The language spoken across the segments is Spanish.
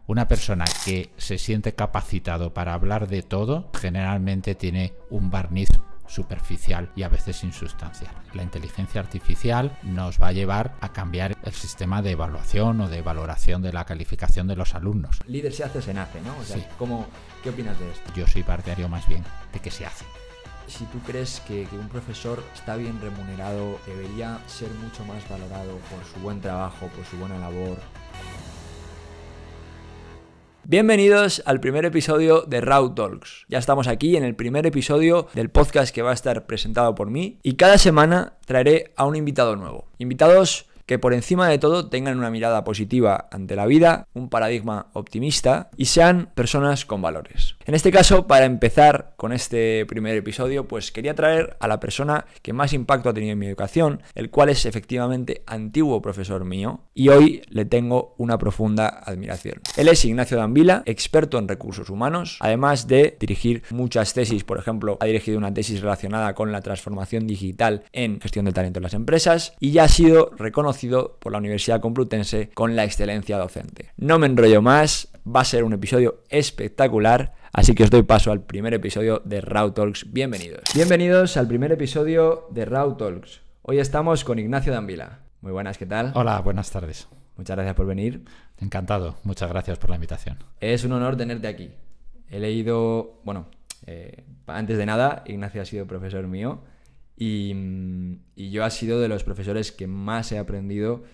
Una persona que se siente capacitado para hablar de todo generalmente tiene un barniz superficial y a veces insustancial. La inteligencia artificial nos va a llevar a cambiar el sistema de evaluación o de valoración de la calificación de los alumnos. Líder se hace o se nace, ¿no? O sea, Sí. ¿qué opinas de esto? Yo soy partidario más bien de que se hace. Si tú crees que un profesor está bien remunerado, debería ser mucho más valorado por su buen trabajo, por su buena labor. Bienvenidos al primer episodio de Raw Talks. Ya estamos aquí en el primer episodio del podcast que va a estar presentado por mí y cada semana traeré a un invitado nuevo. Invitados que por encima de todo tengan una mirada positiva ante la vida, un paradigma optimista y sean personas con valores. En este caso, para empezar con este primer episodio, pues quería traer a la persona que más impacto ha tenido en mi educación, el cual es efectivamente antiguo profesor mío y hoy le tengo una profunda admiración. Él es Ignacio D'Ambila, experto en recursos humanos, además de dirigir muchas tesis. Por ejemplo, ha dirigido una tesis relacionada con la transformación digital en gestión del talento en las empresas y ya ha sido reconocido por la Universidad Complutense con la excelencia docente. No me enrollo más, va a ser un episodio espectacular, así que os doy paso al primer episodio de Raw Talks. Bienvenidos. Bienvenidos al primer episodio de Raw Talks. Hoy estamos con Ignacio D'Ambila. Muy buenas, ¿qué tal? Hola, buenas tardes. Muchas gracias por venir. Encantado, muchas gracias por la invitación. Es un honor tenerte aquí. He leído, antes de nada, Ignacio ha sido profesor mío. Y yo ha sido de los profesores que más he aprendido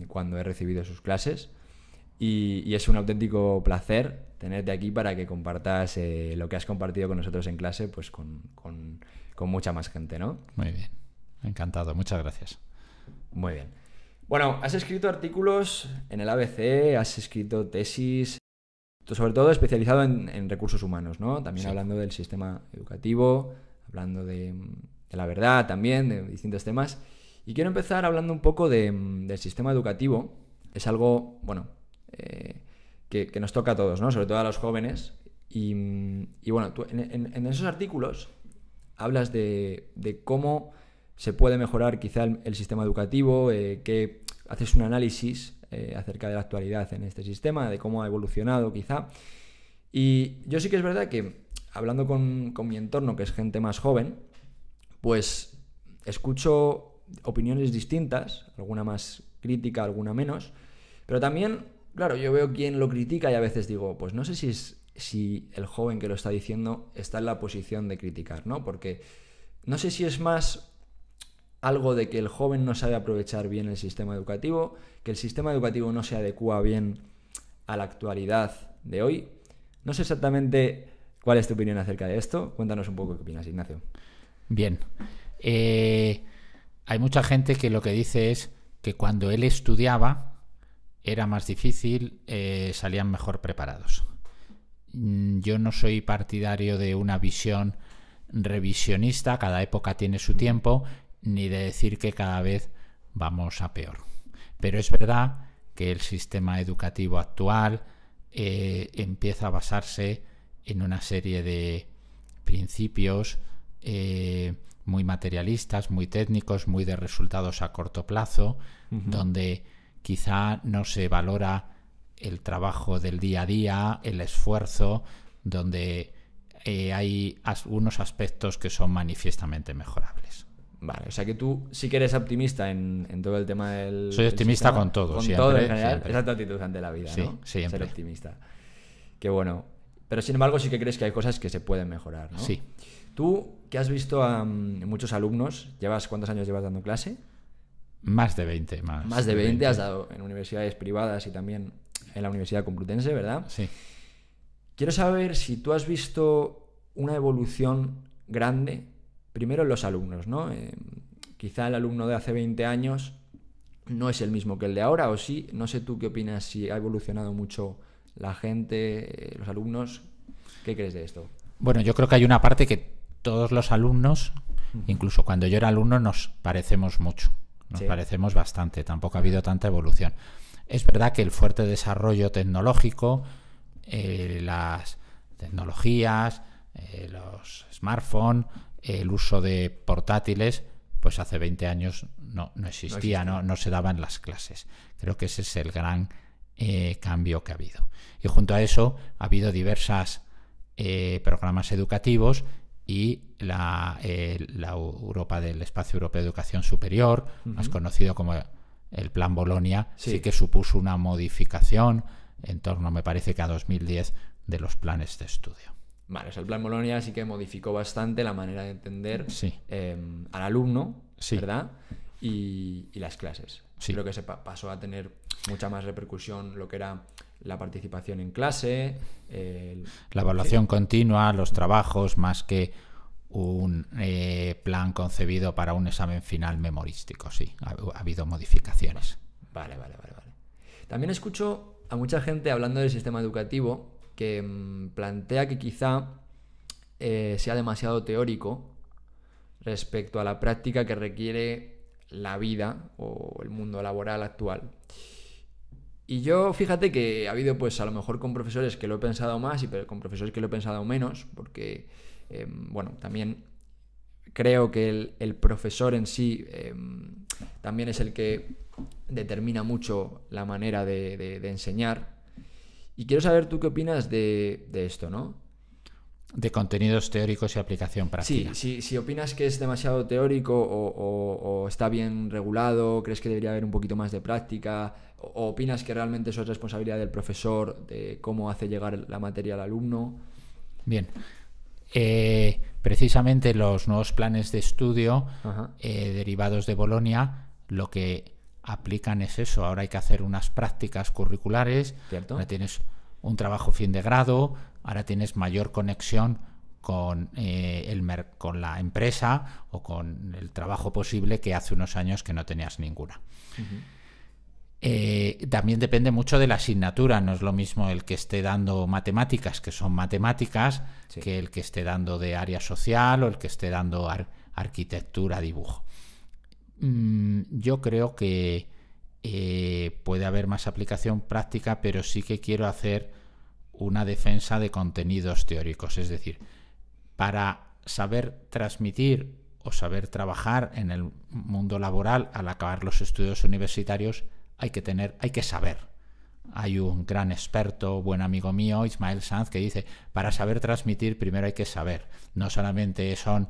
cuando he recibido sus clases y es un auténtico placer tenerte aquí para que compartas lo que has compartido con nosotros en clase pues con mucha más gente, ¿no? Muy bien, encantado, muchas gracias. Muy bien. Bueno, has escrito artículos en el ABC, has escrito tesis, sobre todo especializado en recursos humanos, ¿no? También Sí. Hablando del sistema educativo, hablando de la verdad también, de distintos temas. Y quiero empezar hablando un poco del sistema educativo. Es algo, que nos toca a todos, ¿no? Sobre todo a los jóvenes. Y bueno, tú en esos artículos hablas de cómo se puede mejorar quizá el sistema educativo, que haces un análisis acerca de la actualidad en este sistema, de cómo ha evolucionado quizá. Y yo sí que es verdad que hablando con mi entorno, que es gente más joven, pues escucho opiniones distintas, alguna más crítica, alguna menos, pero también, claro, yo veo quién lo critica y a veces digo, pues no sé si el joven que lo está diciendo está en la posición de criticar, ¿no? Porque no sé si es más algo de que el joven no sabe aprovechar bien el sistema educativo, que el sistema educativo no se adecua bien a la actualidad de hoy. No sé exactamente cuál es tu opinión acerca de esto. Cuéntanos un poco qué opinas, Ignacio. Bien. Hay mucha gente que lo que dice es que cuando él estudiaba era más difícil, salían mejor preparados. Yo no soy partidario de una visión revisionista, cada época tiene su tiempo, ni de decir que cada vez vamos a peor. Pero es verdad que el sistema educativo actual empieza a basarse en una serie de principios muy materialistas, muy técnicos, muy de resultados a corto plazo, donde quizá no se valora el trabajo del día a día, el esfuerzo, donde hay algunos aspectos que son manifiestamente mejorables. Vale, o sea que tú sí que eres optimista en todo el tema del... Soy optimista sistema, con todo, con siempre, todo en general. siempre. Esa es tu actitud ante la vida, Sí, ¿no? siempre. Ser optimista. Qué bueno. Pero sin embargo sí que crees que hay cosas que se pueden mejorar, ¿no? Sí. Tú, que has visto a muchos alumnos, ¿cuántos años llevas dando clase? Más de 20. Más de 20 has dado en universidades privadas y también en la Universidad Complutense, ¿verdad? Sí. Quiero saber si tú has visto una evolución grande, primero en los alumnos, ¿no? Quizá el alumno de hace 20 años no es el mismo que el de ahora, o sí. No sé tú qué opinas, si ha evolucionado mucho la gente, los alumnos. ¿Qué crees de esto? Bueno, yo creo que hay una parte que todos los alumnos, incluso cuando yo era alumno, nos parecemos mucho. Nos parecemos bastante. Tampoco ha habido tanta evolución. Es verdad que el fuerte desarrollo tecnológico, las tecnologías, los smartphones, el uso de portátiles, pues hace 20 años no existía, no se daba en las clases. Creo que ese es el gran cambio que ha habido. Y junto a eso ha habido diversos programas educativos y la Europa del Espacio Europeo de Educación Superior, más conocido como el Plan Bolonia, sí que supuso una modificación en torno, me parece que a 2010, de los planes de estudio. Vale, o sea, el Plan Bolonia sí que modificó bastante la manera de entender al alumno, ¿verdad? Y las clases. Sí. Creo que se pasó a tener mucha más repercusión lo que era la participación en clase, la evaluación continua, los trabajos, más que un plan concebido para un examen final memorístico. Sí, ha habido modificaciones. Vale. También escucho a mucha gente hablando del sistema educativo que plantea que quizá sea demasiado teórico respecto a la práctica que requiere la vida o el mundo laboral actual. Y yo, fíjate que ha habido, pues a lo mejor con profesores que lo he pensado más y con profesores que lo he pensado menos, porque, también creo que el profesor en sí también es el que determina mucho la manera de enseñar. Y quiero saber tú qué opinas de esto, ¿no? De contenidos teóricos y aplicación práctica. Sí, si opinas que es demasiado teórico o está bien regulado, crees que debería haber un poquito más de práctica, o opinas que realmente eso es responsabilidad del profesor, de cómo hace llegar la materia al alumno. Bien. Precisamente los nuevos planes de estudio derivados de Bolonia, lo que aplican es eso. Ahora hay que hacer unas prácticas curriculares. ¿Cierto? Ahora tienes un trabajo fin de grado, ahora tienes mayor conexión con la empresa o con el trabajo posible que hace unos años que no tenías ninguna. También depende mucho de la asignatura. No es lo mismo el que esté dando matemáticas, que son matemáticas, que el que esté dando de área social o el que esté dando arquitectura, dibujo. Yo creo que puede haber más aplicación práctica, pero sí que quiero hacer una defensa de contenidos teóricos. Es decir, para saber transmitir o saber trabajar en el mundo laboral al acabar los estudios universitarios hay que saber. Hay un gran experto, buen amigo mío, Ismael Sanz, que dice, para saber transmitir primero hay que saber. No solamente son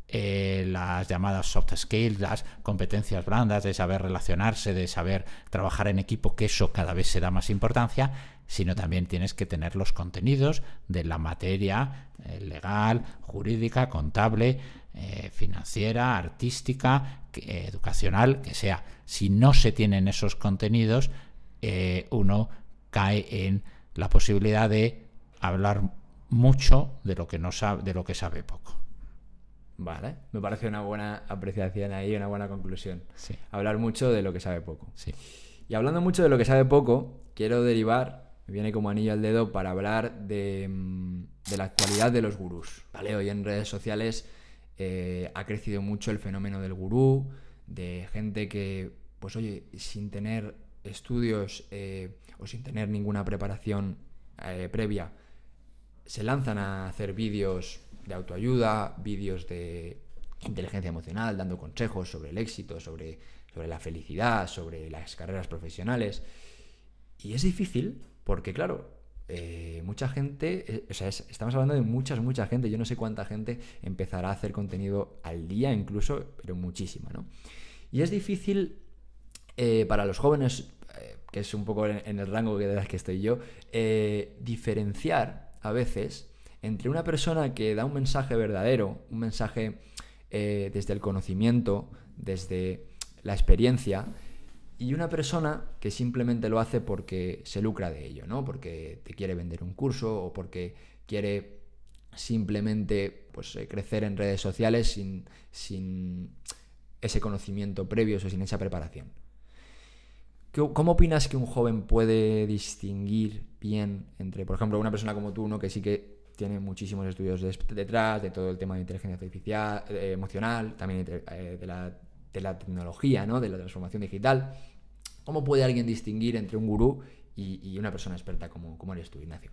las llamadas soft skills, las competencias blandas de saber relacionarse, de saber trabajar en equipo, que eso cada vez se da más importancia, sino también tienes que tener los contenidos de la materia legal, jurídica, contable, financiera, artística, educacional, que sea. Si no se tienen esos contenidos, uno cae en la posibilidad de hablar mucho de lo que no sabe, de lo que sabe poco. Vale, me parece una buena apreciación ahí, una buena conclusión. Sí. Hablar mucho de lo que sabe poco. Sí. Y hablando mucho de lo que sabe poco, quiero derivar, me viene como anillo al dedo, para hablar de la actualidad de los gurús. Vale, hoy en redes sociales ha crecido mucho el fenómeno del gurú, de gente que, pues oye, sin tener estudios o sin tener ninguna preparación previa, se lanzan a hacer vídeos de autoayuda, vídeos de inteligencia emocional, dando consejos sobre el éxito, sobre la felicidad, sobre las carreras profesionales. Y es difícil porque, claro, mucha gente, estamos hablando de mucha gente, yo no sé cuánta gente empezará a hacer contenido al día incluso, pero muchísima, ¿no? Y es difícil para los jóvenes, que es un poco en el rango de edad que estoy yo, diferenciar a veces entre una persona que da un mensaje verdadero, un mensaje desde el conocimiento, desde la experiencia, y una persona que simplemente lo hace porque se lucra de ello, ¿no? Porque te quiere vender un curso o porque quiere simplemente pues, crecer en redes sociales sin ese conocimiento previo o sin esa preparación. ¿Cómo opinas que un joven puede distinguir bien entre, por ejemplo, una persona como tú, ¿no? Que sí que tiene muchísimos estudios detrás de todo el tema de inteligencia artificial, emocional, también de la tecnología, ¿no? De la transformación digital? ¿Cómo puede alguien distinguir entre un gurú y una persona experta como eres tú, Ignacio?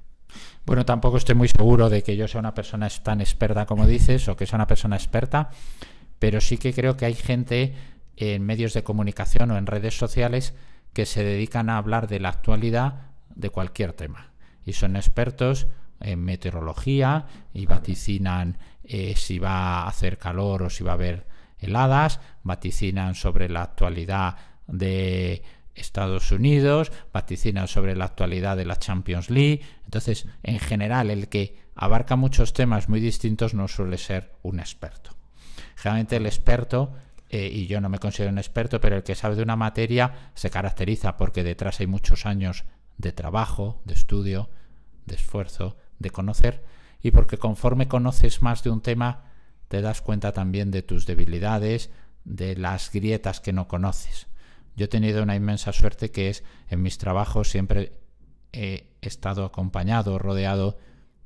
Bueno, tampoco estoy muy seguro de que yo sea una persona tan experta como dices o que sea una persona experta, pero sí que creo que hay gente en medios de comunicación o en redes sociales que se dedican a hablar de la actualidad de cualquier tema. Y son expertos en meteorología y vaticinan si va a hacer calor o si va a haber heladas, vaticinan sobre la actualidad de Estados Unidos, vaticinan sobre la actualidad de la Champions League. Entonces, en general, el que abarca muchos temas muy distintos no suele ser un experto. Generalmente el experto, y yo no me considero un experto, pero el que sabe de una materia se caracteriza porque detrás hay muchos años de trabajo, de estudio, de esfuerzo, de conocer, y porque conforme conoces más de un tema te das cuenta también de tus debilidades, de las grietas que no conoces. Yo he tenido una inmensa suerte que es, en mis trabajos siempre he estado acompañado, rodeado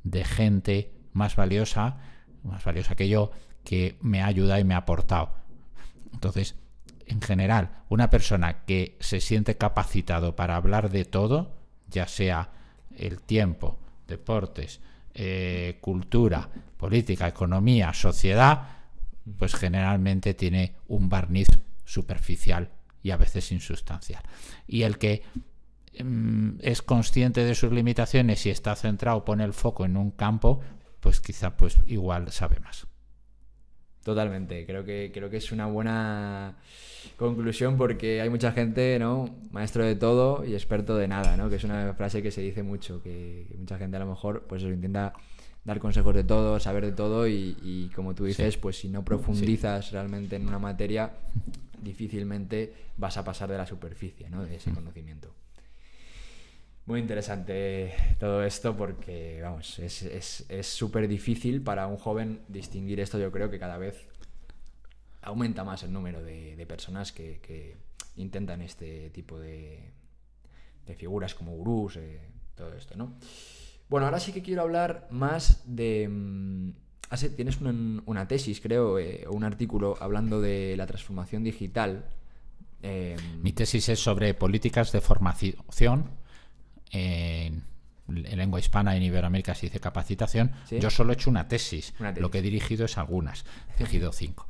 de gente más valiosa que yo, que me ha ayudado y me ha aportado. Entonces, en general, una persona que se siente capacitado para hablar de todo, ya sea el tiempo, deportes, cultura, política, economía, sociedad, pues generalmente tiene un barniz superficial y a veces insustancial. Y el que es consciente de sus limitaciones y está centrado, pone el foco en un campo, pues quizá pues igual sabe más. Totalmente, creo que es una buena conclusión, porque hay mucha gente, ¿no? Maestro de todo y experto de nada, ¿no? Que es una frase que se dice mucho, que mucha gente a lo mejor pues intenta dar consejos de todo, saber de todo y como tú dices, sí, pues si no profundizas realmente en una materia, difícilmente vas a pasar de la superficie, ¿no? De ese conocimiento. Muy interesante todo esto, porque vamos, es súper difícil para un joven distinguir esto. Yo creo que cada vez aumenta más el número de personas que intentan este tipo de figuras como gurús, todo esto, ¿no? Bueno, ahora sí que quiero hablar más de... Tienes una tesis, creo, o un artículo hablando de la transformación digital. Mi tesis es sobre políticas de formación. En lengua hispana, en Iberoamérica se dice capacitación. ¿Sí? Yo solo he hecho una tesis. Lo que he dirigido es algunas. He dirigido 5.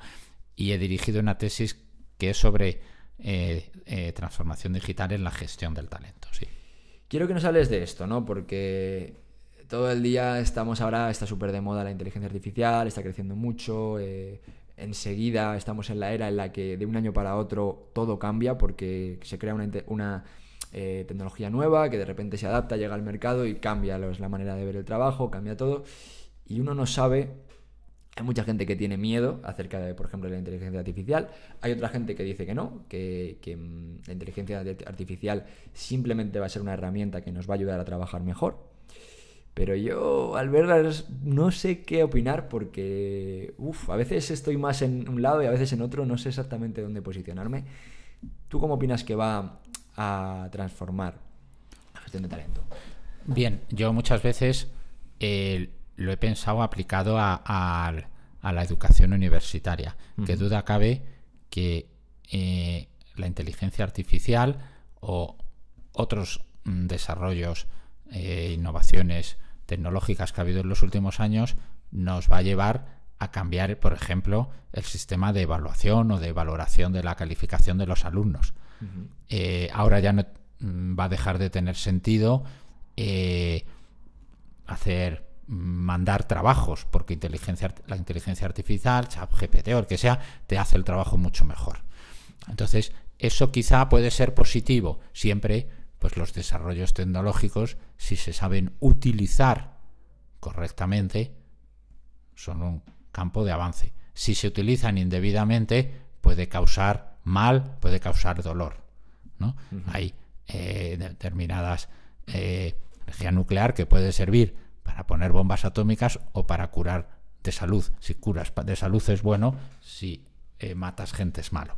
Y he dirigido una tesis que es sobre transformación digital en la gestión del talento. Sí. Quiero que nos hables de esto, ¿no? Porque todo el día está súper de moda la inteligencia artificial, está creciendo mucho. Enseguida estamos en la era en la que de un año para otro todo cambia, porque se crea una tecnología nueva que de repente se adapta, llega al mercado y cambia la manera de ver el trabajo, cambia todo, y uno no sabe. Hay mucha gente que tiene miedo acerca de, por ejemplo, la inteligencia artificial. Hay otra gente que dice que no, que la inteligencia artificial simplemente va a ser una herramienta que nos va a ayudar a trabajar mejor. Pero yo, al verlas, no sé qué opinar, porque a veces estoy más en un lado y a veces en otro, no sé exactamente dónde posicionarme. ¿Tú cómo opinas que va a transformar la gestión de talento? Bien, yo muchas veces lo he pensado aplicado a la educación universitaria. Que duda cabe que la inteligencia artificial o otros desarrollos, innovaciones tecnológicas que ha habido en los últimos años nos va a llevar a cambiar, por ejemplo, el sistema de evaluación o de valoración de la calificación de los alumnos. Ahora ya no va a dejar de tener sentido mandar trabajos, porque la inteligencia artificial, ChatGPT o el que sea, te hace el trabajo mucho mejor. Entonces, eso quizá puede ser positivo, siempre pues los desarrollos tecnológicos, si se saben utilizar correctamente, son un campo de avance. Si se utilizan indebidamente, puede causar mal, puede causar dolor, ¿no? Hay determinadas energía nuclear que puede servir para poner bombas atómicas o para curar de salud. Si curas de salud es bueno, si matas gente es malo.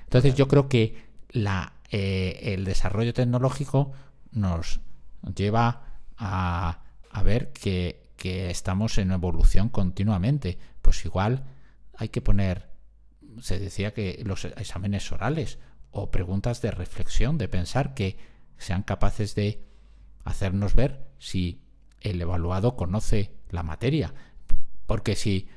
Entonces yo creo que el desarrollo tecnológico nos lleva a ver que estamos en evolución continuamente. Pues igual hay que poner, se decía que los exámenes orales o preguntas de reflexión, de pensar, que sean capaces de hacernos ver si el evaluado conoce la materia. Porque si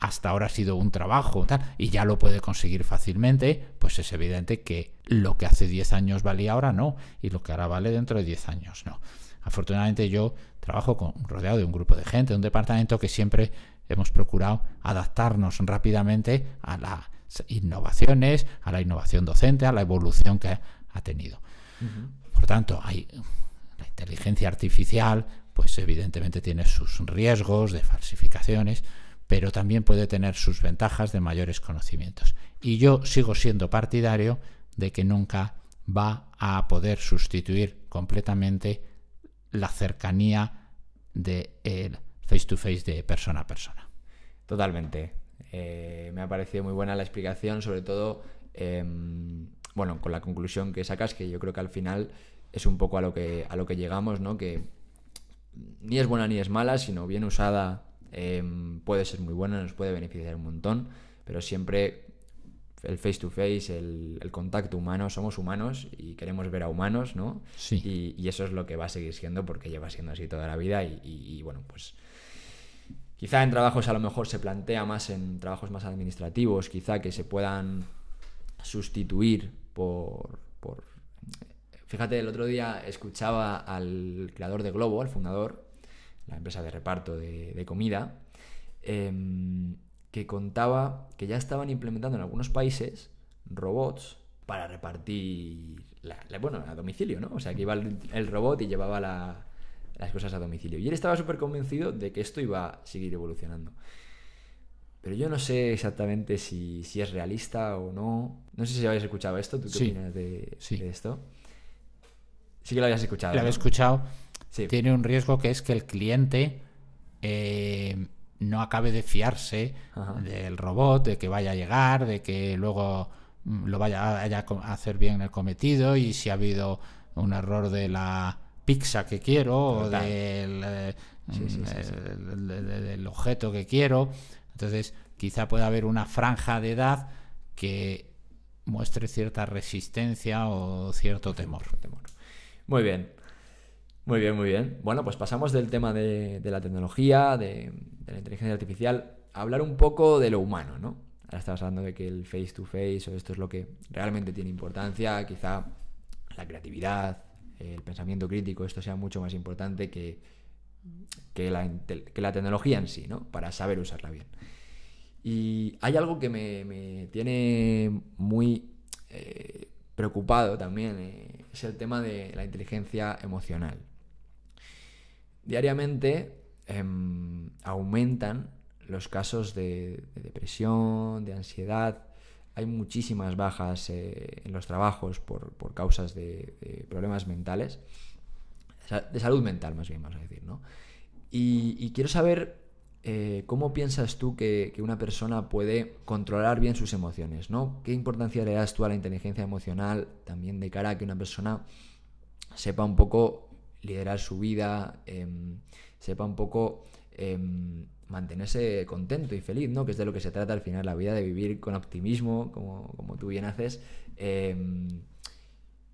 hasta ahora ha sido un trabajo tal, y ya lo puede conseguir fácilmente, pues es evidente que lo que hace 10 años valía ahora no, y lo que ahora vale dentro de 10 años no. Afortunadamente yo trabajo rodeado de un grupo de gente, un departamento que siempre hemos procurado adaptarnos rápidamente a las innovaciones, a la innovación docente, a la evolución que ha tenido. Por tanto, la inteligencia artificial, pues evidentemente tiene sus riesgos de falsificaciones, pero también puede tener sus ventajas de mayores conocimientos. Y yo sigo siendo partidario de que nunca va a poder sustituir completamente la cercanía del face-to-face de persona a persona. Totalmente. Me ha parecido muy buena la explicación, sobre todo, con la conclusión que sacas, que yo creo que al final es un poco a lo que llegamos, ¿no? Que ni es buena ni es mala, sino bien usada puede ser muy buena, nos puede beneficiar un montón, pero siempre el face to face, el contacto humano, somos humanos y queremos ver a humanos, ¿no? Sí. Y eso es lo que va a seguir siendo, porque lleva siendo así toda la vida y bueno, pues quizá en trabajos a lo mejor se plantea más, en trabajos más administrativos, quizá que se puedan sustituir por... Fíjate, el otro día escuchaba al creador de Globo, al fundador, la empresa de reparto de comida, que contaba que ya estaban implementando en algunos países robots para repartir a domicilio, ¿no? O sea, que iba el robot y llevaba las cosas a domicilio. Y él estaba súper convencido de que esto iba a seguir evolucionando. Pero yo no sé exactamente si es realista o no. No sé si habéis escuchado esto. ¿Tú qué opinas de esto? Sí que lo habías escuchado. Lo había escuchado. Sí. Tiene un riesgo, que es que el cliente no acabe de fiarse del robot, de que vaya a llegar, de que luego lo vaya a hacer bien el cometido, y si ha habido un error de la pizza que quiero o del objeto que quiero. Entonces quizá pueda haber una franja de edad que muestre cierta resistencia o cierto temor. Muy bien. Muy bien. Bueno, pues pasamos del tema de la tecnología, de la inteligencia artificial, a hablar un poco de lo humano, ¿no? Ahora estamos hablando de que el face to face, o esto es lo que realmente tiene importancia, quizá la creatividad, el pensamiento crítico, esto sea mucho más importante que la tecnología en sí, ¿no? Para saber usarla bien. Y hay algo que me tiene muy preocupado también, es el tema de la inteligencia emocional. Diariamente aumentan los casos de depresión, de ansiedad. Hay muchísimas bajas en los trabajos por causas de problemas mentales, de salud mental más bien, vamos a decir, ¿no? Y quiero saber cómo piensas tú que una persona puede controlar bien sus emociones, ¿no? ¿Qué importancia le das tú a la inteligencia emocional también de cara a que una persona sepa un poco liderar su vida, sepa un poco mantenerse contento y feliz, ¿no? Que es de lo que se trata al final la vida, de vivir con optimismo, como tú bien haces.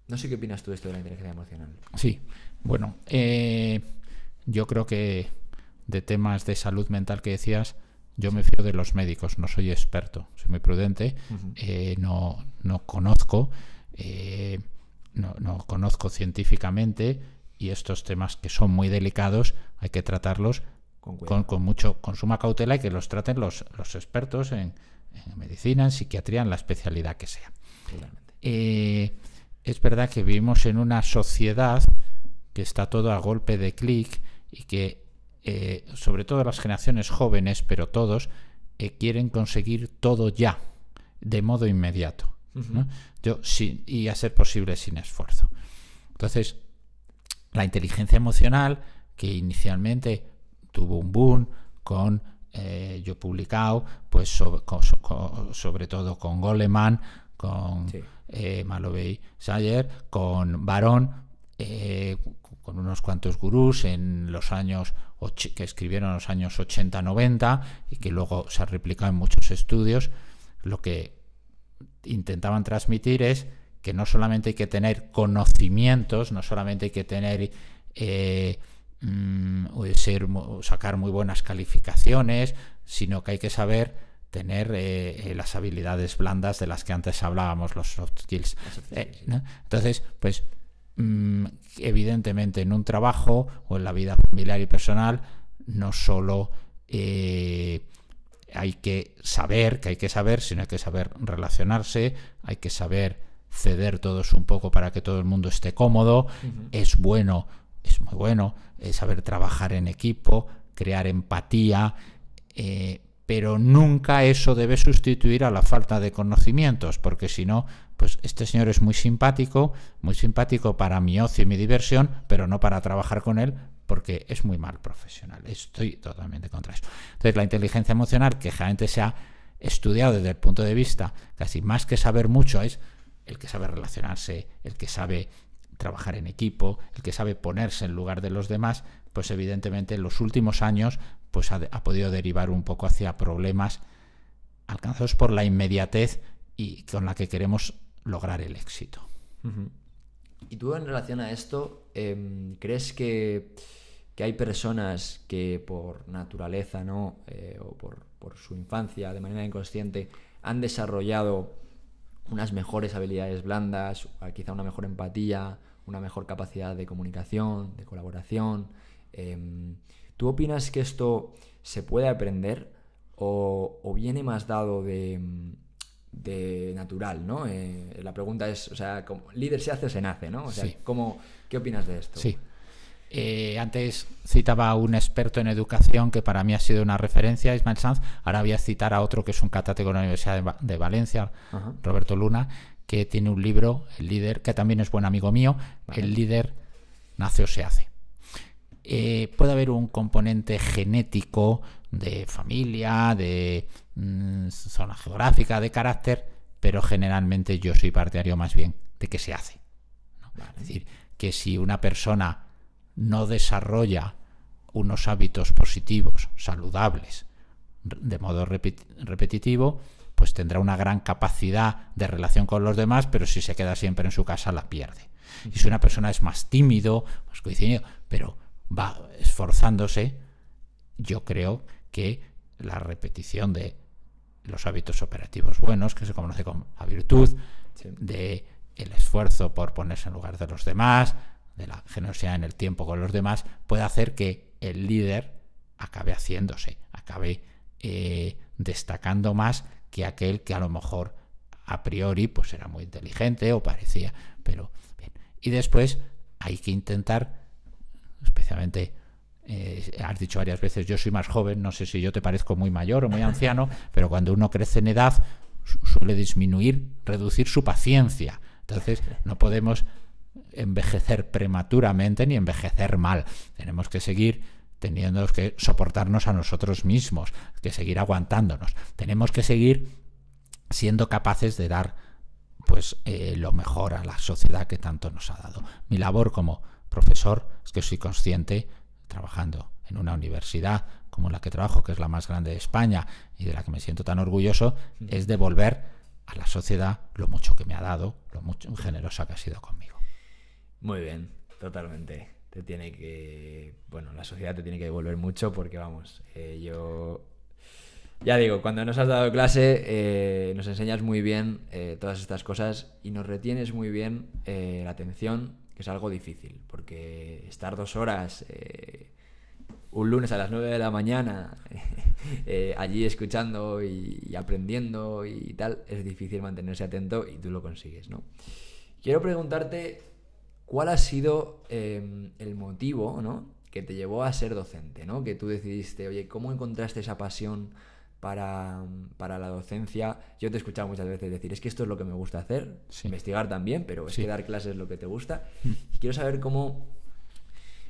No sé qué opinas tú de esto de la inteligencia emocional. Sí, bueno, yo creo que de temas de salud mental que decías, yo me fío de los médicos, no soy experto, soy muy prudente, no conozco científicamente, y estos temas que son muy delicados hay que tratarlos con suma cautela, y que los traten los expertos en medicina, en psiquiatría, en la especialidad que sea. Es verdad que vivimos en una sociedad que está todo a golpe de clic, y que sobre todo las generaciones jóvenes, pero todos quieren conseguir todo ya, de modo inmediato, ¿no? Y a ser posible sin esfuerzo. Entonces, la inteligencia emocional, que inicialmente tuvo un boom con yo he publicado, pues sobre todo con Goleman, con Malovey Sayer, con Barón, con unos cuantos gurús en los años que escribieron en los años 80-90, y que luego se ha replicado en muchos estudios. Lo que intentaban transmitir es que no solamente hay que tener conocimientos, no solamente hay que tener sacar muy buenas calificaciones, sino que hay que saber tener las habilidades blandas de las que antes hablábamos, los soft skills. ¿No? Entonces, pues evidentemente en un trabajo o en la vida familiar y personal no solo hay que saber, sino hay que saber relacionarse, hay que saber ceder todos un poco para que todo el mundo esté cómodo. Es muy bueno saber trabajar en equipo, crear empatía, pero nunca eso debe sustituir a la falta de conocimientos, porque si no, pues este señor es muy simpático para mi ocio y mi diversión, pero no para trabajar con él, porque es muy mal profesional. Estoy totalmente contra eso. Entonces, la inteligencia emocional, que generalmente se ha estudiado desde el punto de vista, casi más que saber mucho, es el que sabe relacionarse, el que sabe trabajar en equipo, el que sabe ponerse en lugar de los demás, pues evidentemente en los últimos años pues ha podido derivar un poco hacia problemas alcanzados por la inmediatez y con la que queremos lograr el éxito. Y tú, en relación a esto, ¿crees que hay personas que por naturaleza, ¿no? O por su infancia, de manera inconsciente, han desarrollado unas mejores habilidades blandas, quizá una mejor empatía, una mejor capacidad de comunicación, de colaboración? ¿Tú opinas que esto se puede aprender o viene más dado de natural, ¿no? La pregunta es, o sea, ¿líder se hace o se nace, ¿no? O sea, sí. ¿Qué opinas de esto? Sí. Antes citaba a un experto en educación que para mí ha sido una referencia, Ismael Sanz. Ahora voy a citar a otro que es un catedrático de la Universidad de Valencia, Roberto Luna, que tiene un libro, El líder, que también es buen amigo mío. Vale. El líder nace o se hace. Puede haber un componente genético de familia, de zona geográfica, de carácter, pero generalmente yo soy partidario más bien de que se hace, ¿no? Vale. Es decir, que si una persona no desarrolla unos hábitos positivos, saludables, de modo repetitivo, pues tendrá una gran capacidad de relación con los demás, pero si se queda siempre en su casa la pierde. Y si una persona es más tímido, más coincidente, pero va esforzándose, yo creo que la repetición de los hábitos operativos buenos, que se conoce como la virtud, de el esfuerzo por ponerse en lugar de los demás, de la generosidad en el tiempo con los demás, puede hacer que el líder acabe haciéndose, acabe destacando más que aquel que a lo mejor a priori pues era muy inteligente o parecía, pero bien. Y después hay que intentar, especialmente has dicho varias veces, yo soy más joven, no sé si yo te parezco muy mayor o muy anciano, pero cuando uno crece en edad suele reducir su paciencia. Entonces no podemos envejecer prematuramente ni envejecer mal. Tenemos que seguir teniendo que soportarnos a nosotros mismos, que seguir aguantándonos. Tenemos que seguir siendo capaces de dar pues lo mejor a la sociedad que tanto nos ha dado. Mi labor como profesor es que soy consciente, trabajando en una universidad como la que trabajo, que es la más grande de España y de la que me siento tan orgulloso, es devolver a la sociedad lo mucho que me ha dado, lo mucho generosa que ha sido conmigo. Muy bien, totalmente. La sociedad te tiene que devolver mucho porque, vamos, yo ya digo, cuando nos has dado clase nos enseñas muy bien todas estas cosas y nos retienes muy bien la atención, que es algo difícil, porque estar 2 horas un lunes a las 9 de la mañana allí escuchando y aprendiendo y tal, es difícil mantenerse atento y tú lo consigues, ¿no? Quiero preguntarte cuál ha sido el motivo, ¿no?, que te llevó a ser docente, ¿no? Que tú decidiste, oye, ¿cómo encontraste esa pasión para la docencia? Yo te he escuchado muchas veces decir, es que esto es lo que me gusta hacer, sí. Investigar también, pero es que dar clases es lo que te gusta. Y quiero saber cómo,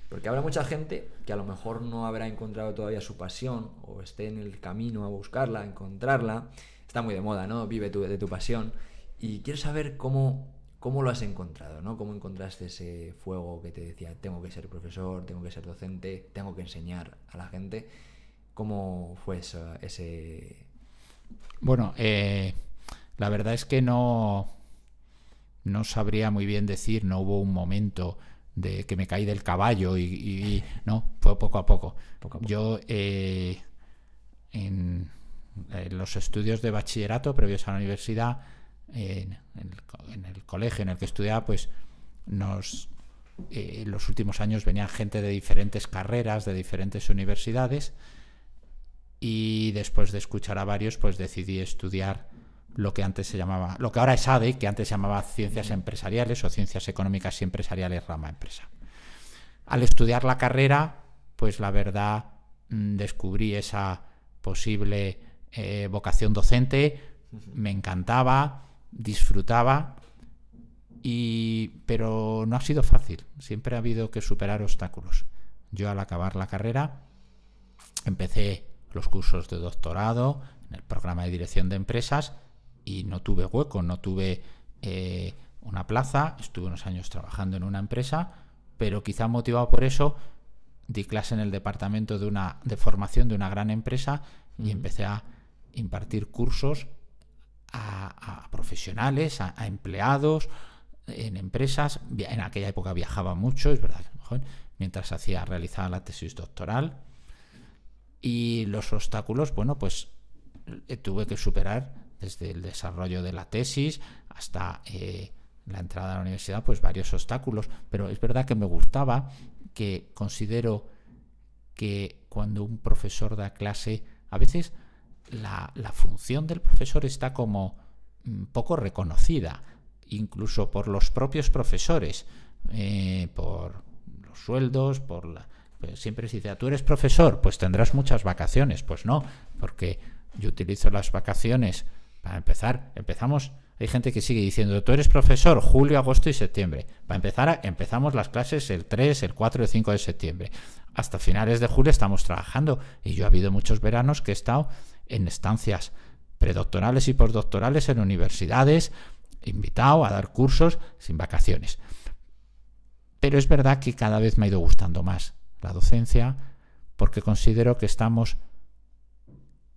porque habrá mucha gente que a lo mejor no habrá encontrado todavía su pasión o esté en el camino a buscarla, a encontrarla. Está muy de moda, ¿no? Vive de tu pasión. Y quiero saber cómo lo has encontrado, ¿no? ¿Cómo encontraste ese fuego que te decía, tengo que ser profesor, tengo que ser docente, tengo que enseñar a la gente? ¿Cómo fue eso, ese...? Bueno, la verdad es que no sabría muy bien decir, no hubo un momento de que me caí del caballo no, fue poco a poco. Yo en los estudios de bachillerato previos a la universidad, en el colegio en el que estudiaba, pues en los últimos años venían gente de diferentes carreras, de diferentes universidades, y después de escuchar a varios, pues decidí estudiar lo que ahora es ADE, que antes se llamaba Ciencias Empresariales o Ciencias Económicas y Empresariales rama Empresa. Al estudiar la carrera, pues la verdad descubrí esa posible vocación docente, me encantaba, disfrutaba, pero no ha sido fácil, siempre ha habido que superar obstáculos. Yo al acabar la carrera empecé los cursos de doctorado en el programa de dirección de empresas y no tuve hueco, no tuve una plaza. Estuve unos años trabajando en una empresa, pero quizá motivado por eso di clase en el departamento de formación de una gran empresa y empecé a impartir cursos a profesionales, a empleados en empresas. En aquella época viajaba mucho, es verdad, mientras realizaba la tesis doctoral. Y los obstáculos, bueno, pues tuve que superar desde el desarrollo de la tesis hasta la entrada a la universidad, pues varios obstáculos. Pero es verdad que me gustaba, que considero que cuando un profesor da clase, a veces la función del profesor está como poco reconocida, incluso por los propios profesores, por los sueldos, pues siempre se dice, ¿tú eres profesor? Pues tendrás muchas vacaciones. Pues no, porque yo utilizo las vacaciones para empezamos, hay gente que sigue diciendo, tú eres profesor, julio, agosto y septiembre. Para empezar, empezamos las clases el 3, el 4 y el 5 de septiembre. Hasta finales de julio estamos trabajando, y yo ha habido muchos veranos que he estado en estancias predoctorales y postdoctorales en universidades, invitado a dar cursos sin vacaciones. Pero es verdad que cada vez me ha ido gustando más la docencia, porque considero que estamos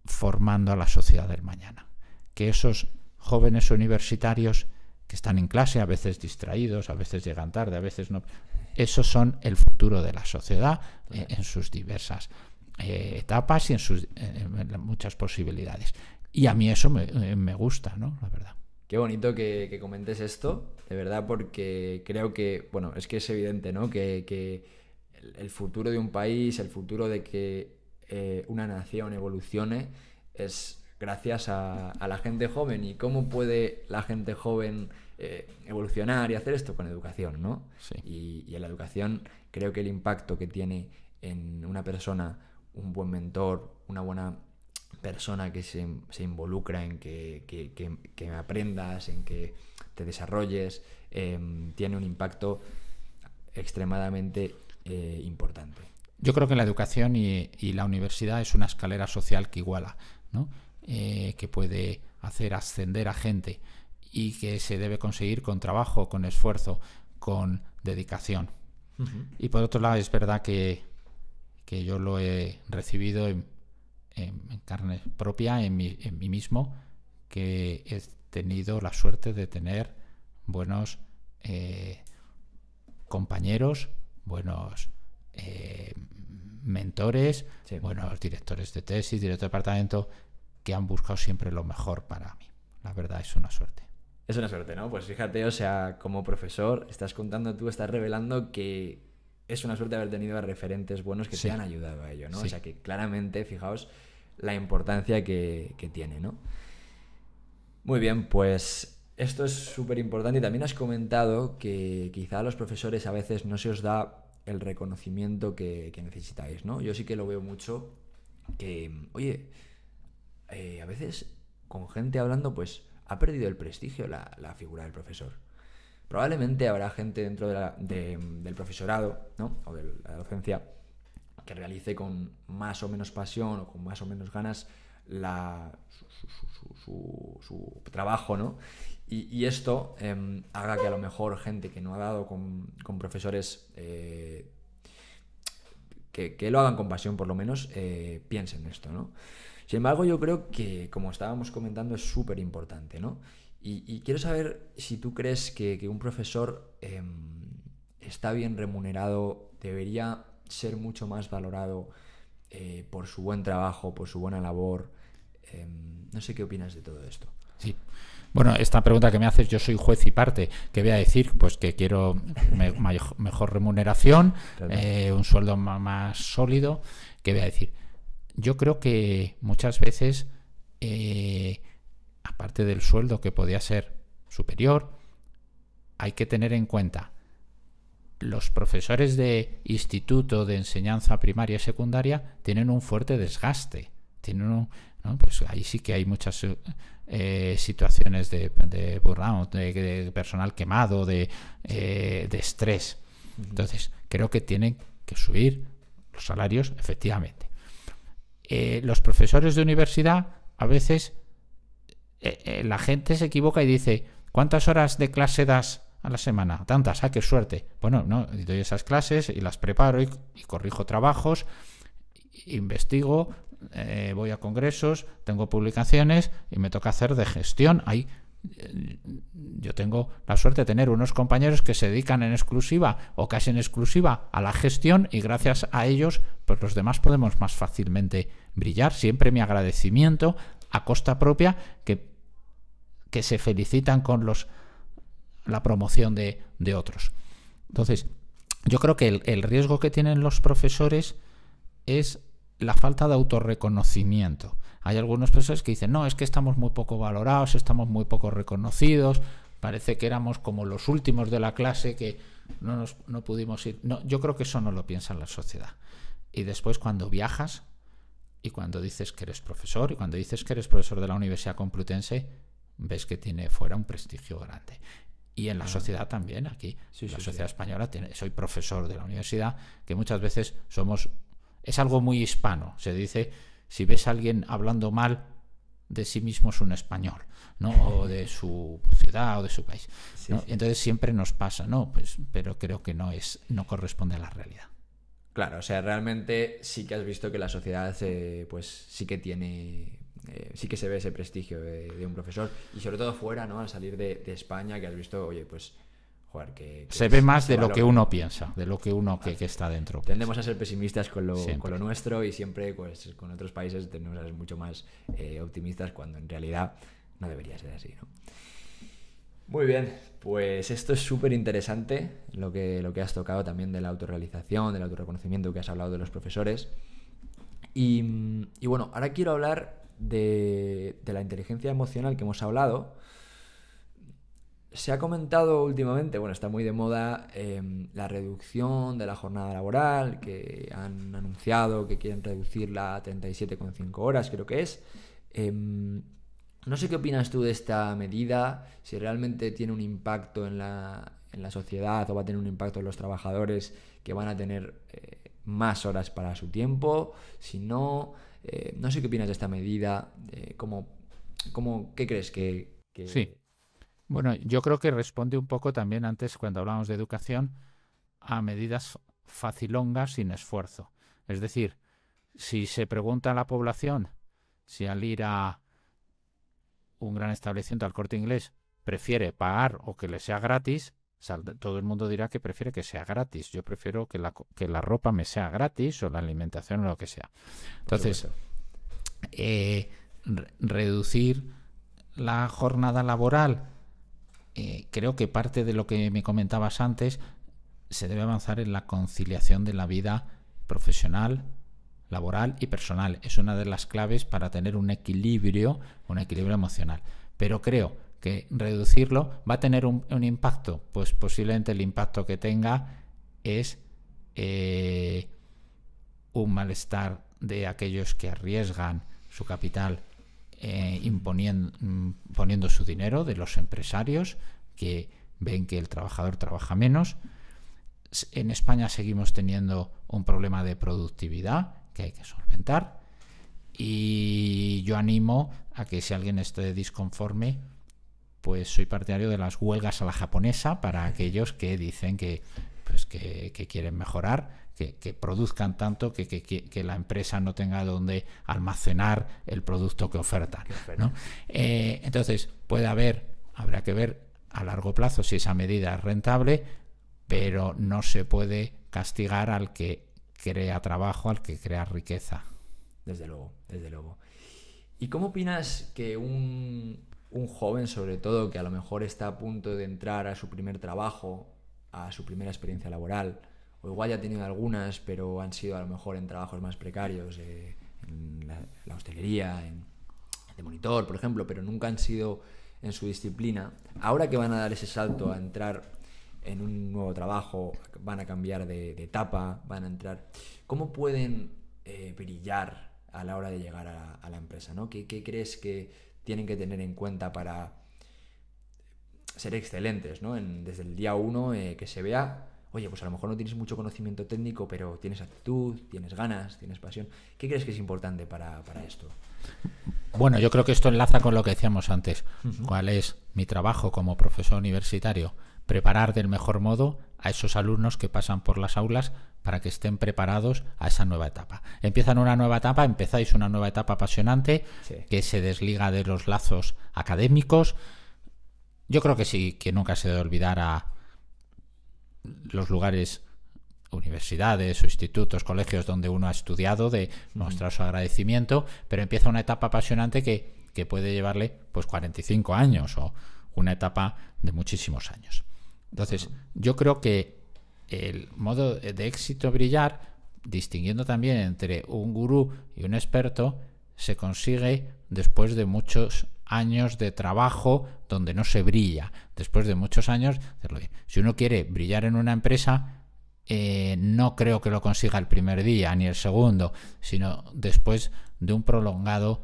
formando a la sociedad del mañana, que esos jóvenes universitarios que están en clase, a veces distraídos, a veces llegan tarde, a veces no, esos son el futuro de la sociedad en sus diversas etapas y en muchas posibilidades. Y a mí eso me gusta, ¿no? La verdad. Qué bonito que comentes esto, de verdad, porque creo que, bueno, es que es evidente, ¿no? Que el futuro de un país, el futuro de que una nación evolucione es gracias a la gente joven. ¿Y cómo puede la gente joven evolucionar y hacer esto? Con educación, ¿no? Sí. Y en la educación creo que el impacto que tiene en una persona, un buen mentor, una buena persona que se involucra en que aprendas, en que te desarrolles, tiene un impacto extremadamente importante. Yo creo que la educación y la universidad es una escalera social que iguala, ¿no? Que puede hacer ascender a gente y que se debe conseguir con trabajo, con esfuerzo, con dedicación. Uh-huh. Y por otro lado es verdad que yo lo he recibido en carne propia, en mí mismo, que he tenido la suerte de tener buenos compañeros, buenos mentores, sí, buenos directores de tesis, director de departamento, que han buscado siempre lo mejor para mí. La verdad es una suerte. Es una suerte, ¿no? Pues fíjate, o sea, como profesor estás revelando que es una suerte haber tenido a referentes buenos que sí te han ayudado a ello, ¿no? Sí. O sea, que claramente, fijaos la importancia que tiene, ¿no? Muy bien, pues esto es súper importante. Y también has comentado que quizá a los profesores a veces no se os da el reconocimiento que necesitáis, ¿no? Yo sí que lo veo mucho, que, oye, a veces con gente hablando, pues ha perdido el prestigio la figura del profesor. Probablemente habrá gente dentro del profesorado, ¿no? O de la docencia, que realice con más o menos pasión o con más o menos ganas su trabajo, ¿no? Y esto haga que a lo mejor gente que no ha dado con profesores que lo hagan con pasión, por lo menos, piensen en esto, ¿no? Sin embargo, yo creo que, como estábamos comentando, es súper importante, ¿no? Y quiero saber si tú crees que un profesor está bien remunerado, debería ser mucho más valorado por su buen trabajo, por su buena labor. No sé qué opinas de todo esto. Sí. Bueno, esta pregunta que me haces, yo soy juez y parte. ¿Qué voy a decir? Pues que quiero mejor remuneración, un sueldo más sólido. ¿Qué voy a decir? Yo creo que muchas veces, aparte del sueldo que podía ser superior, hay que tener en cuenta los profesores de instituto, de enseñanza primaria y secundaria tienen un fuerte desgaste. ¿no? Pues ahí sí que hay muchas situaciones de burnout, de personal quemado, de estrés. Entonces, creo que tienen que subir los salarios, efectivamente. Los profesores de universidad, a veces la gente se equivoca y dice: ¿cuántas horas de clase das a la semana? Tantas, qué suerte. Bueno, no, doy esas clases y las preparo y corrijo trabajos, investigo, voy a congresos, tengo publicaciones y me toca hacer de gestión. Yo tengo la suerte de tener unos compañeros que se dedican en exclusiva o casi en exclusiva a la gestión, y gracias a ellos pues los demás podemos más fácilmente brillar. Siempre mi agradecimiento a costa propia, que se felicitan con la promoción de otros. Entonces, yo creo que el riesgo que tienen los profesores es la falta de autorreconocimiento. Hay algunos profesores que dicen: no, es que estamos muy poco valorados, estamos muy poco reconocidos, parece que éramos como los últimos de la clase, que no pudimos ir. No, yo creo que eso no lo piensa la sociedad. Y después, cuando viajas y cuando dices que eres profesor y cuando dices que eres profesor de la Universidad Complutense, ves que tiene fuera un prestigio grande. Y en la sociedad también, aquí, la sociedad española, soy profesor de la universidad, que muchas veces es algo muy hispano. Se dice, si ves a alguien hablando mal de sí mismo, es un español, ¿no? O de su ciudad o de su país, ¿no? Sí. Entonces siempre nos pasa, ¿no? Pues, pero creo que no corresponde a la realidad. Claro, o sea, realmente sí que has visto que la sociedad pues sí que tiene... sí que se ve ese prestigio de un profesor, y sobre todo fuera, ¿no? Al salir de España, que has visto, oye, pues joder, que se ve más de lo que uno piensa, de lo que uno que está dentro. Tendemos a ser pesimistas con lo nuestro, y siempre pues con otros países tendemos a ser mucho más optimistas, cuando en realidad no debería ser así, ¿no? Muy bien, pues esto es súper interesante, lo que has tocado también de la autorrealización, del autorreconocimiento, que has hablado de los profesores. Y bueno, ahora quiero hablar de la inteligencia emocional que hemos hablado. Se ha comentado últimamente, bueno, está muy de moda, la reducción de la jornada laboral, que han anunciado que quieren reducirla a 37,5 horas, creo que es. No sé qué opinas tú de esta medida, si realmente tiene un impacto en la sociedad, o va a tener un impacto en los trabajadores, que van a tener más horas para su tiempo. Si no, no sé qué opinas de esta medida, ¿qué crees que...? Sí. Bueno, yo creo que responde un poco también, antes cuando hablábamos de educación, a medidas facilongas sin esfuerzo. Es decir, si se pregunta a la población si al ir a un gran establecimiento, al Corte Inglés, prefiere pagar o que le sea gratis, todo el mundo dirá que prefiere que sea gratis. Yo prefiero que la ropa me sea gratis, o la alimentación, o lo que sea. Entonces, reducir la jornada laboral, creo que parte de lo que me comentabas antes, se debe avanzar en la conciliación de la vida profesional, laboral y personal. Es una de las claves para tener un equilibrio emocional. Pero creo que reducirlo va a tener un impacto. Pues posiblemente el impacto que tenga es un malestar de aquellos que arriesgan su capital, poniendo su dinero, de los empresarios que ven que el trabajador trabaja menos. En España seguimos teniendo un problema de productividad que hay que solventar, y yo animo a que, si alguien esté disconforme, pues soy partidario de las huelgas a la japonesa, para aquellos que dicen que quieren mejorar, que produzcan tanto que la empresa no tenga donde almacenar el producto que ofertan, ¿no? Entonces habrá que ver a largo plazo si esa medida es rentable, pero no se puede castigar al que crea trabajo, al que crea riqueza. Desde luego, desde luego. ¿Y cómo opinas que un joven, sobre todo, que a lo mejor está a punto de entrar a su primer trabajo, a su primera experiencia laboral, o igual ya ha tenido algunas, pero han sido a lo mejor en trabajos más precarios, en la hostelería, de monitor, por ejemplo, pero nunca han sido en su disciplina, ahora que van a dar ese salto a entrar en un nuevo trabajo, van a cambiar de etapa, van a entrar, ¿cómo pueden brillar a la hora de llegar a la empresa, ¿no? ¿Qué crees que tienen que tener en cuenta para ser excelentes, ¿no? Desde el día 1, que se vea, oye, pues a lo mejor no tienes mucho conocimiento técnico, pero tienes actitud, tienes ganas, tienes pasión. ¿Qué crees que es importante para esto? Bueno, yo creo que esto enlaza con lo que decíamos antes. ¿Cuál es mi trabajo como profesor universitario? Preparar del mejor modo a esos alumnos que pasan por las aulas para que estén preparados a esa nueva etapa. Empiezan una nueva etapa, empezáis una nueva etapa apasionante, sí, que se desliga de los lazos académicos. Yo creo que sí, que nunca se debe olvidar a los lugares, universidades o institutos, colegios donde uno ha estudiado, de mostrar su agradecimiento, pero empieza una etapa apasionante que puede llevarle pues 45 años o una etapa de muchísimos años. Entonces, yo creo que el modo de éxito brillar, distinguiendo también entre un gurú y un experto, se consigue después de muchos años de trabajo donde no se brilla, después de muchos años de hacerlo bien. Si uno quiere brillar en una empresa, no creo que lo consiga el primer día ni el segundo, sino después de un prolongado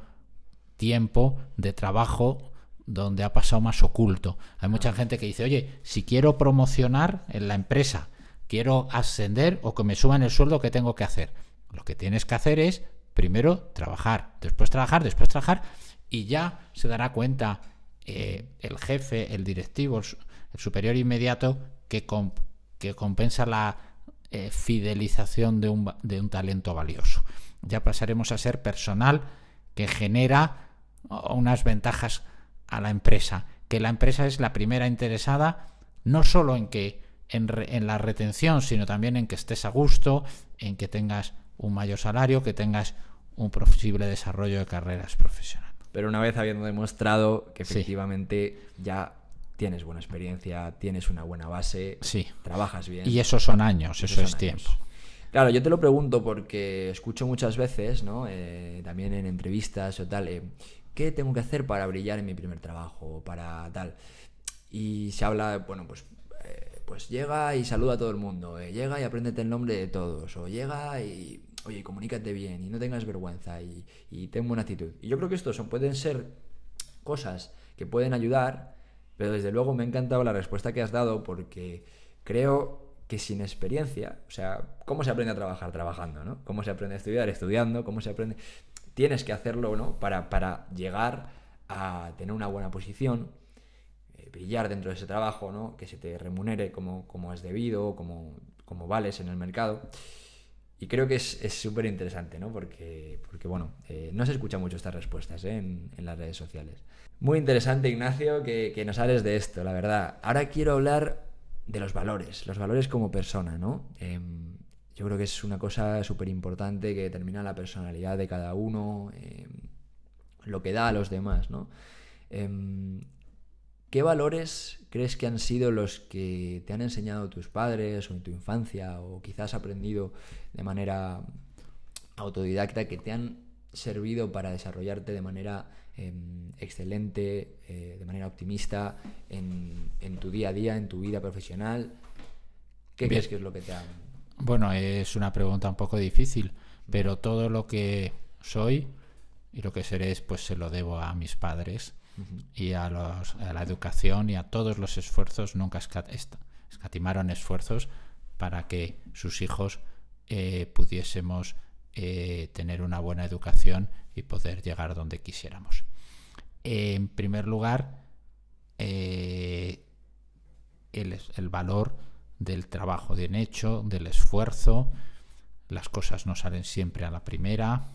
tiempo de trabajo donde ha pasado más oculto. Hay mucha gente que dice, oye, si quiero promocionar en la empresa, quiero ascender o que me suban el sueldo, ¿qué tengo que hacer? Lo que tienes que hacer es primero trabajar, después trabajar, y ya se dará cuenta el jefe, el directivo, el superior inmediato que compensa la fidelización de un talento valioso. Ya pasaremos a ser personal que genera unas ventajas a la empresa, que la empresa es la primera interesada no solo en la retención, sino también en que estés a gusto, en que tengas un mayor salario, que tengas un posible desarrollo de carreras profesionales. Pero una vez habiendo demostrado que efectivamente ya tienes buena experiencia, tienes una buena base, trabajas bien. Y esos son años, eso es tiempo. Claro, yo te lo pregunto porque escucho muchas veces, ¿no? También en entrevistas o tal, ¿qué tengo que hacer para brillar en mi primer trabajo? Para tal. Y se habla, bueno, pues llega y saluda a todo el mundo, llega y apréndete el nombre de todos, o llega y, oye, comunícate bien y no tengas vergüenza y ten buena actitud. Y yo creo que estos pueden ser cosas que pueden ayudar, pero desde luego me ha encantado la respuesta que has dado, porque creo que sin experiencia, o sea, ¿cómo se aprende a trabajar? Trabajando, ¿no? ¿Cómo se aprende a estudiar? Estudiando. ¿Cómo se aprende? Tienes que hacerlo, ¿no? Para llegar a tener una buena posición, brillar dentro de ese trabajo, ¿no? Que se te remunere como es debido, como vales en el mercado. Y creo que es súper interesante, ¿no? Porque bueno, no se escuchan mucho estas respuestas en las redes sociales. Muy interesante, Ignacio, que nos hables de esto, la verdad. Ahora quiero hablar de los valores como persona, ¿no? Yo creo que es una cosa súper importante que determina la personalidad de cada uno, lo que da a los demás, ¿no? ¿Qué valores crees que han sido los que te han enseñado tus padres o en tu infancia, o quizás aprendido de manera autodidacta, que te han servido para desarrollarte de manera excelente, de manera optimista en tu día a día, en tu vida profesional? ¿Qué crees que es lo que te han...? Bueno, es una pregunta un poco difícil, pero todo lo que soy y lo que seré, pues se lo debo a mis padres. Y a la educación y a todos los esfuerzos. Nunca escatimaron esfuerzos para que sus hijos pudiésemos tener una buena educación y poder llegar donde quisiéramos. En primer lugar, el valor del trabajo bien hecho, del esfuerzo. Las cosas no salen siempre a la primera.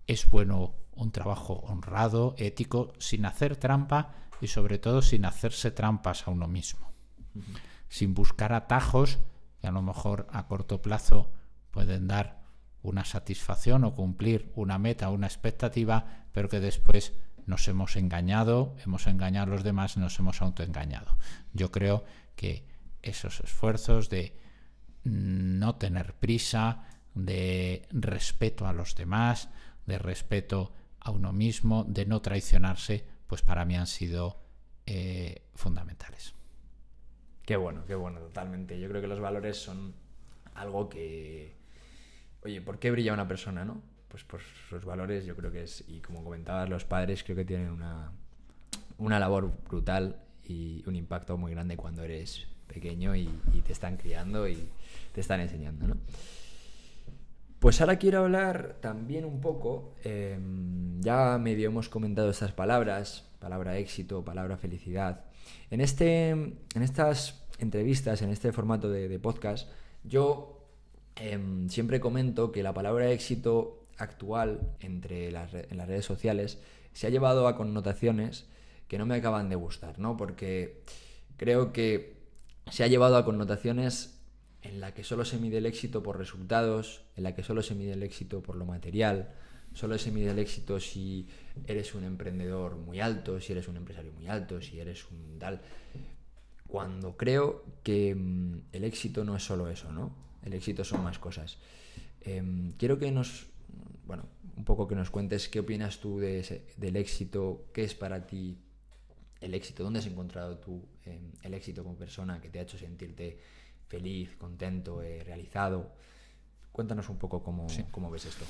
Es bueno un trabajo honrado, ético, sin hacer trampa y sobre todo sin hacerse trampas a uno mismo. sin buscar atajos que a lo mejor a corto plazo pueden dar una satisfacción o cumplir una meta, una expectativa, pero que después nos hemos engañado a los demás y nos hemos autoengañado. Yo creo que esos esfuerzos de no tener prisa, de respeto a los demás, de respeto a uno mismo, de no traicionarse, pues para mí han sido fundamentales. Qué bueno, totalmente. Yo creo que los valores son algo que... Oye, ¿por qué brilla una persona, no? Pues por sus valores, yo creo que es... Y como comentabas, los padres creo que tienen una labor brutal y un impacto muy grande cuando eres pequeño y te están criando y te están enseñando, ¿no? Pues ahora quiero hablar también un poco, ya medio hemos comentado estas palabras, palabra éxito, palabra felicidad. En estas entrevistas, en este formato de podcast, yo siempre comento que la palabra éxito actual en las redes sociales se ha llevado a connotaciones que no me acaban de gustar, ¿no? Porque creo que se ha llevado a connotaciones en la que solo se mide el éxito por resultados, en la que solo se mide el éxito por lo material, solo se mide el éxito si eres un emprendedor muy alto, si eres un empresario muy alto, si eres un tal... Cuando creo que el éxito no es solo eso, ¿no? El éxito son más cosas. Quiero que un poco que nos cuentes qué opinas tú del éxito, qué es para ti el éxito, dónde has encontrado tú el éxito como persona que te ha hecho sentirte feliz, contento, realizado. Cuéntanos un poco cómo ves esto.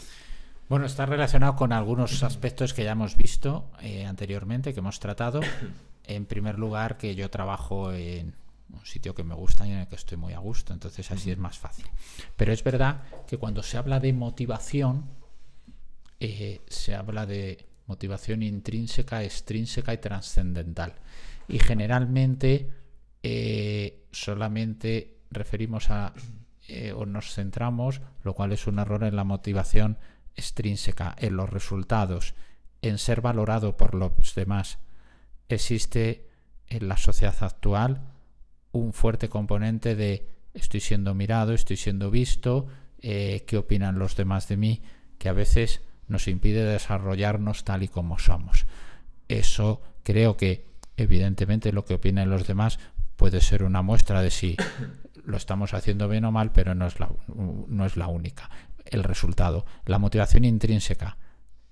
Bueno, está relacionado con algunos aspectos que ya hemos visto anteriormente, que hemos tratado. En primer lugar, que yo trabajo en un sitio que me gusta y en el que estoy muy a gusto, entonces así es más fácil. Pero es verdad que cuando se habla de motivación, se habla de motivación intrínseca, extrínseca y trascendental. Y generalmente solamente referimos o nos centramos, lo cual es un error, en la motivación extrínseca, en los resultados, en ser valorado por los demás. Existe en la sociedad actual un fuerte componente de estoy siendo mirado, estoy siendo visto, qué opinan los demás de mí, que a veces nos impide desarrollarnos tal y como somos. Eso creo que evidentemente lo que opinen los demás puede ser una muestra de si lo estamos haciendo bien o mal, pero no es la única. El resultado, la motivación intrínseca,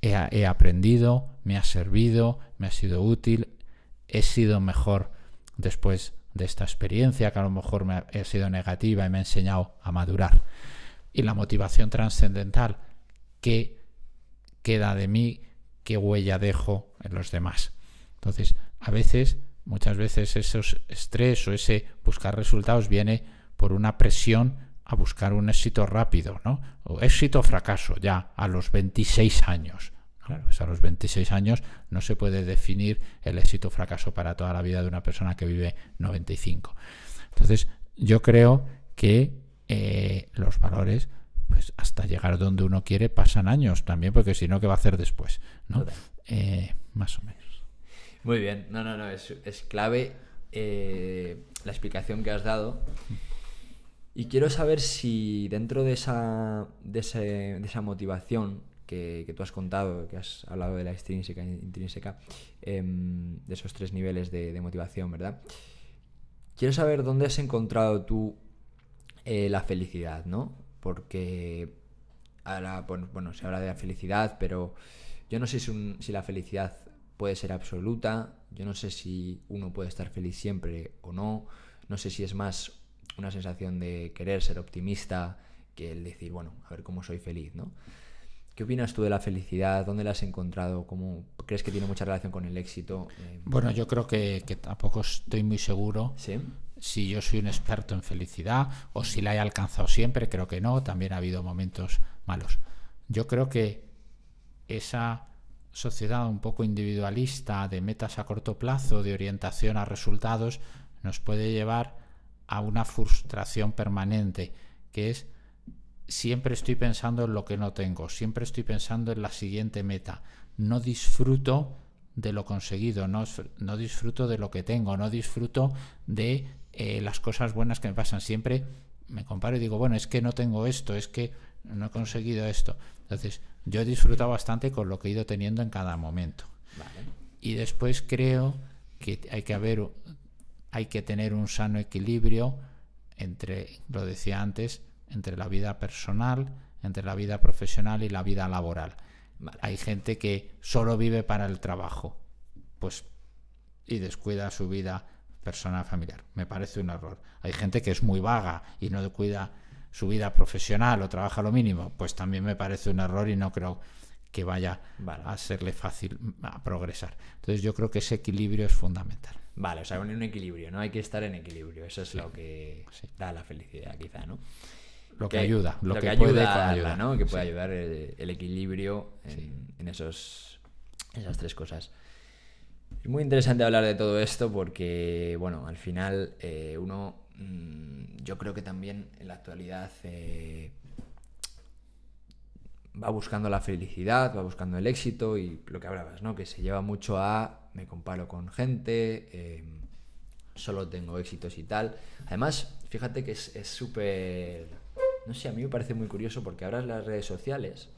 he aprendido, me ha servido, me ha sido útil, he sido mejor después de esta experiencia que a lo mejor me ha sido negativa y me ha enseñado a madurar. Y la motivación trascendental, ¿qué queda de mí? ¿Qué huella dejo en los demás? Entonces, muchas veces esos estrés o ese buscar resultados viene por una presión a buscar un éxito rápido, ¿no? O éxito o fracaso ya a los 26 años. Claro, pues a los 26 años no se puede definir el éxito o fracaso para toda la vida de una persona que vive 95. Entonces, yo creo que los valores, pues hasta llegar donde uno quiere, pasan años también, porque si no, ¿qué va a hacer después? ¿No? Más o menos. Muy bien. No, es clave la explicación que has dado. Y quiero saber si dentro de esa motivación que tú has contado, que has hablado de la extrínseca, intrínseca, de esos 3 niveles de motivación, ¿verdad? Quiero saber dónde has encontrado tú la felicidad, ¿no? Porque ahora, bueno, se habla de la felicidad, pero yo no sé si la felicidad puede ser absoluta, yo no sé si uno puede estar feliz siempre o no, no sé si es más una sensación de querer ser optimista que el decir, bueno, a ver cómo soy feliz, ¿no? ¿Qué opinas tú de la felicidad? ¿Dónde la has encontrado? ¿Cómo crees que tiene mucha relación con el éxito? Bueno, yo creo que tampoco estoy muy seguro. ¿Sí? Si yo soy un experto en felicidad o si la he alcanzado siempre, creo que no. También ha habido momentos malos. Yo creo que esa sociedad un poco individualista, de metas a corto plazo, de orientación a resultados, nos puede llevar a una frustración permanente, que es siempre estoy pensando en lo que no tengo, siempre estoy pensando en la siguiente meta. No disfruto de lo conseguido, no disfruto de lo que tengo, no disfruto de las cosas buenas que me pasan. Siempre me comparo y digo, bueno, es que no tengo esto, es que no he conseguido esto. Entonces, yo he disfrutado bastante con lo que he ido teniendo en cada momento. Vale. Y después creo que hay que tener un sano equilibrio entre, lo decía antes, entre la vida personal, entre la vida profesional y la vida laboral. Vale. Hay gente que solo vive para el trabajo, pues, y descuida su vida personal familiar. Me parece un error. Hay gente que es muy vaga y no cuida su vida profesional o trabaja lo mínimo, pues también me parece un error y no creo que vaya a serle fácil a progresar. Entonces yo creo que ese equilibrio es fundamental. Vale, o sea, un equilibrio, ¿no? Hay que estar en equilibrio. Eso es lo que da la felicidad, quizá, ¿no? Lo que ayuda, lo que ayuda puede ayudar, ¿no? Que puede ayudar el equilibrio en esas tres cosas. Es muy interesante hablar de todo esto porque, bueno, al final uno, yo creo que también en la actualidad va buscando la felicidad, va buscando el éxito y lo que hablabas, ¿no? Que se lleva mucho a me comparo con gente, solo tengo éxitos y tal. Además, fíjate que es súper... No sé, a mí me parece muy curioso porque abras las redes sociales,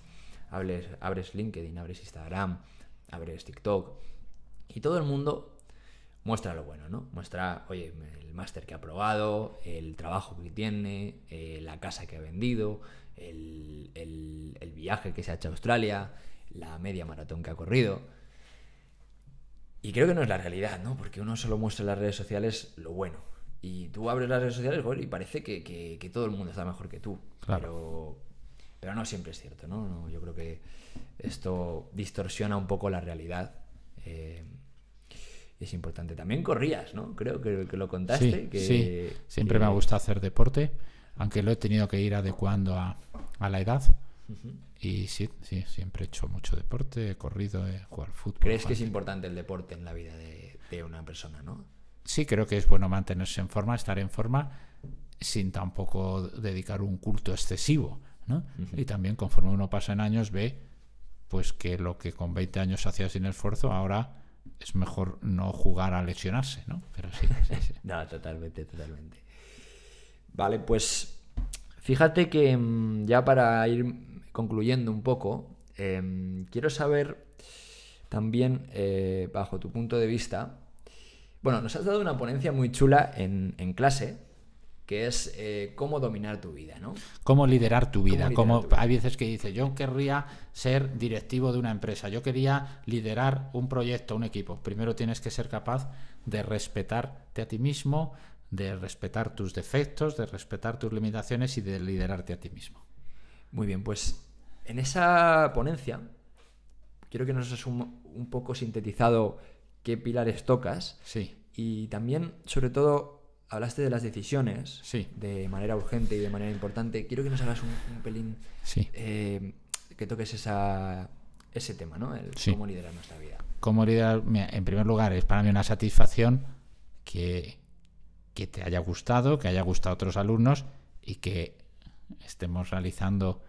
abres LinkedIn, abres Instagram, abres TikTok y todo el mundo muestra lo bueno, ¿no? Muestra, oye, el máster que ha aprobado, el trabajo que tiene, la casa que ha vendido, el viaje que se ha hecho a Australia, la media maratón que ha corrido. Y creo que no es la realidad, ¿no? Porque uno solo muestra en las redes sociales lo bueno. Y tú abres las redes sociales, bueno, y parece que todo el mundo está mejor que tú. Claro. Pero no siempre es cierto, ¿no? Yo creo que esto distorsiona un poco la realidad. Es importante. También corrías, ¿no? Creo que lo contaste. Sí, siempre me ha gustado hacer deporte, aunque lo he tenido que ir adecuando a la edad. Uh-huh. Y sí, siempre he hecho mucho deporte, he corrido, he jugado al fútbol. ¿Crees que es importante el deporte en la vida de una persona, no? Sí, creo que es bueno mantenerse en forma, estar en forma, sin tampoco dedicar un culto excesivo, ¿no? Uh-huh. Y también conforme uno pasa en años ve pues que lo que con 20 años hacía sin esfuerzo, ahora es mejor no jugar a lesionarse, ¿no? Pero sí. No, totalmente. Vale, pues fíjate que ya para ir concluyendo un poco, quiero saber también, bajo tu punto de vista, bueno, nos has dado una ponencia muy chula en clase, que es cómo dominar tu vida, ¿no? Cómo liderar tu vida. Hay veces que dice, yo querría ser directivo de una empresa, yo quería liderar un proyecto, un equipo. Primero tienes que ser capaz de respetarte a ti mismo, de respetar tus defectos, de respetar tus limitaciones y de liderarte a ti mismo. Muy bien, pues en esa ponencia quiero que nos has un poco sintetizado qué pilares tocas. Sí. Y también, sobre todo, hablaste de las decisiones, sí, de manera urgente y de manera importante. Quiero que nos hagas un pelín, sí, que toques ese tema, ¿no? Cómo liderar nuestra vida. Cómo liderar, en primer lugar, es para mí una satisfacción que te haya gustado, que haya gustado a otros alumnos y que estemos realizando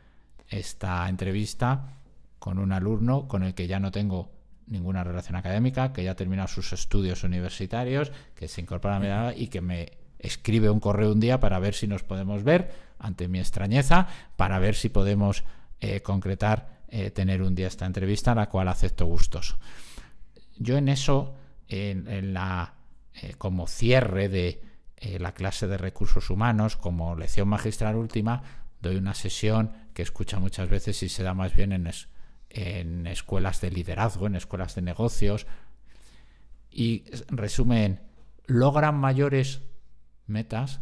esta entrevista con un alumno con el que ya no tengo ninguna relación académica, que ya ha terminado sus estudios universitarios, que se incorpora a mi edad y que me escribe un correo un día para ver si nos podemos ver, ante mi extrañeza, para ver si podemos concretar tener un día esta entrevista, la cual acepto gustoso. Yo en eso, como cierre de la clase de recursos humanos, como lección magistral última, doy una sesión que escucha muchas veces y se da más bien en escuelas de liderazgo, en escuelas de negocios, y resumen, logran mayores metas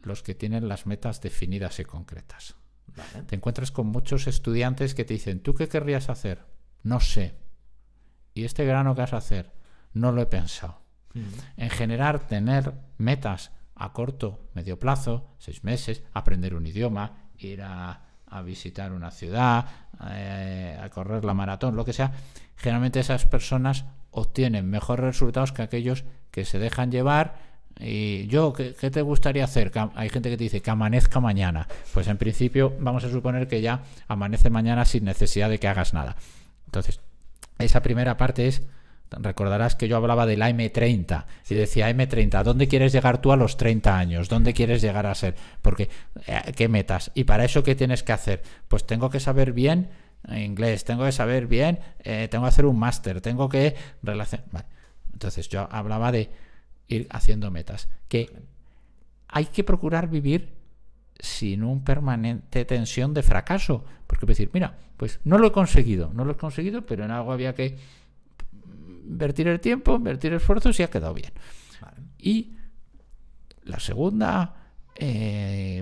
los que tienen las metas definidas y concretas. Vale. Te encuentras con muchos estudiantes que te dicen, ¿tú qué querrías hacer? No sé. ¿Y este verano qué vas a hacer? No lo he pensado. En general, tener metas a corto, medio plazo, 6 meses, aprender un idioma, ir a visitar una ciudad, a correr la maratón, lo que sea, generalmente esas personas obtienen mejores resultados que aquellos que se dejan llevar. Y yo, ¿qué te gustaría hacer? Hay gente que te dice que amanezca mañana. Pues en principio vamos a suponer que ya amanece mañana sin necesidad de que hagas nada. Entonces, esa primera parte es Recordarás que yo hablaba de la M30 y decía, M30, ¿dónde quieres llegar tú a los 30 años? ¿Dónde quieres llegar a ser? Porque, ¿qué metas? ¿Y para eso qué tienes que hacer? Pues tengo que saber bien inglés, tengo que saber bien, tengo que hacer un máster, tengo que relacionar... Vale. Entonces yo hablaba de ir haciendo metas, que hay que procurar vivir sin un permanente tensión de fracaso, porque decir, mira, pues no lo he conseguido, pero en algo había que invertir el tiempo, invertir esfuerzos y ha quedado bien. Vale. Y la segunda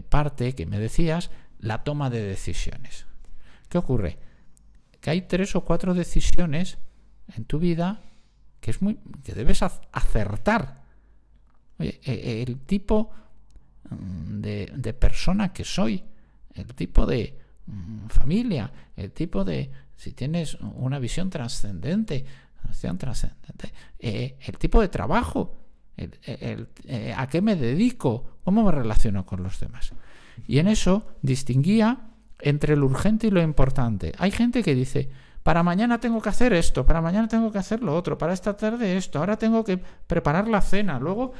parte que me decías, la toma de decisiones. ¿Qué ocurre? Que hay 3 o 4 decisiones en tu vida que debes acertar. Oye, el tipo de persona que soy, el tipo de familia, el tipo de, si tienes una visión trascendente, el tipo de trabajo, a qué me dedico, cómo me relaciono con los demás. Y en eso distinguía entre lo urgente y lo importante. Hay gente que dice, para mañana tengo que hacer esto, para mañana tengo que hacer lo otro, para esta tarde esto, ahora tengo que preparar la cena, luego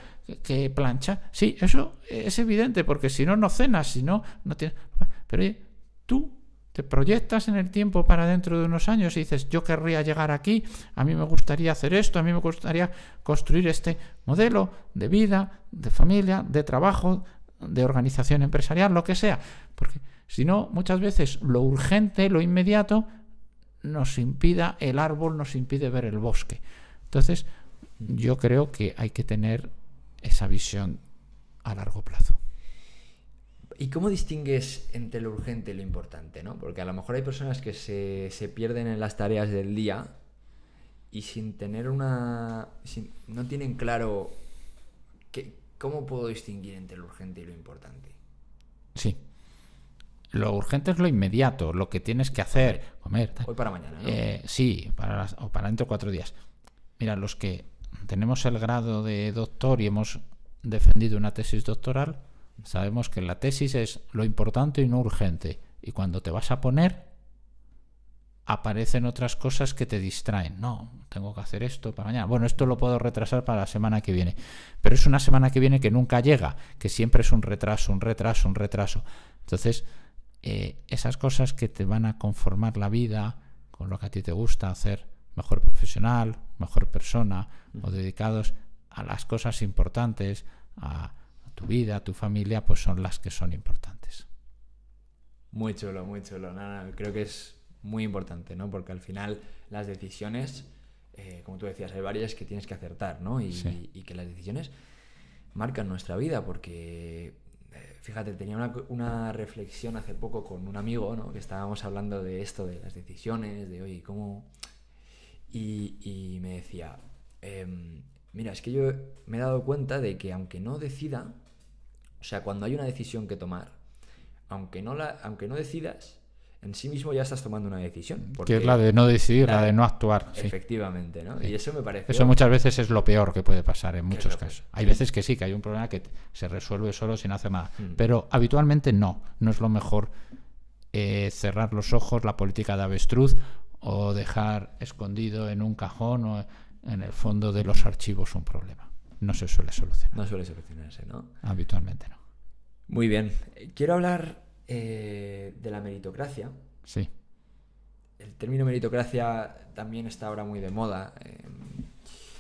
que planchar. Sí, eso es evidente, porque si no, no cenas, si no, no tienes... Pero oye, tú te proyectas en el tiempo para dentro de unos años y dices, yo querría llegar aquí, a mí me gustaría hacer esto, a mí me gustaría construir este modelo de vida, de familia, de trabajo, de organización empresarial, lo que sea. Porque si no, muchas veces lo urgente, lo inmediato, nos impida el árbol, nos impide ver el bosque. Entonces, yo creo que hay que tener esa visión a largo plazo. ¿Y cómo distingues entre lo urgente y lo importante, ¿no? Porque a lo mejor hay personas que se pierden en las tareas del día y no tienen claro cómo puedo distinguir entre lo urgente y lo importante. Sí. Lo urgente es lo inmediato, lo que tienes que hacer. Comer. Hoy para mañana, ¿no? Sí, o para dentro de 4 días. Mira, los que tenemos el grado de doctor y hemos defendido una tesis doctoral, sabemos que la tesis es lo importante y no urgente. Y cuando te vas a poner, aparecen otras cosas que te distraen. No, tengo que hacer esto para mañana. Bueno, esto lo puedo retrasar para la semana que viene. Pero es una semana que viene que nunca llega, que siempre es un retraso. Entonces, esas cosas que te van a conformar la vida con lo que a ti te gusta hacer, mejor profesional, mejor persona, o dedicados a las cosas importantes, a tu vida, a tu familia, pues son las que son importantes. Muy chulo, muy chulo. No, creo que es muy importante, ¿no? Porque al final las decisiones, como tú decías, hay varias que tienes que acertar, ¿no? Y que las decisiones marcan nuestra vida, porque fíjate, tenía una reflexión hace poco con un amigo, ¿no? Que estábamos hablando de esto, de las decisiones, de oye, ¿cómo...? Y me decía, mira, es que yo me he dado cuenta de que aunque no decida, o sea, cuando hay una decisión que tomar, aunque no decidas, en sí mismo ya estás tomando una decisión. Que es la de no decidir, la de no actuar. Efectivamente, ¿no? Sí. Y eso me parece... Eso muchas veces es lo peor que puede pasar en muchos casos. Hay veces que sí, que hay un problema que se resuelve solo sin hacer nada. Pero habitualmente no es lo mejor cerrar los ojos, la política de avestruz, o dejar escondido en un cajón o en el fondo de los archivos un problema. No se suele solucionar. No suele solucionarse, ¿no? Habitualmente no. Muy bien. Quiero hablar de la meritocracia. Sí. El término meritocracia también está ahora muy de moda.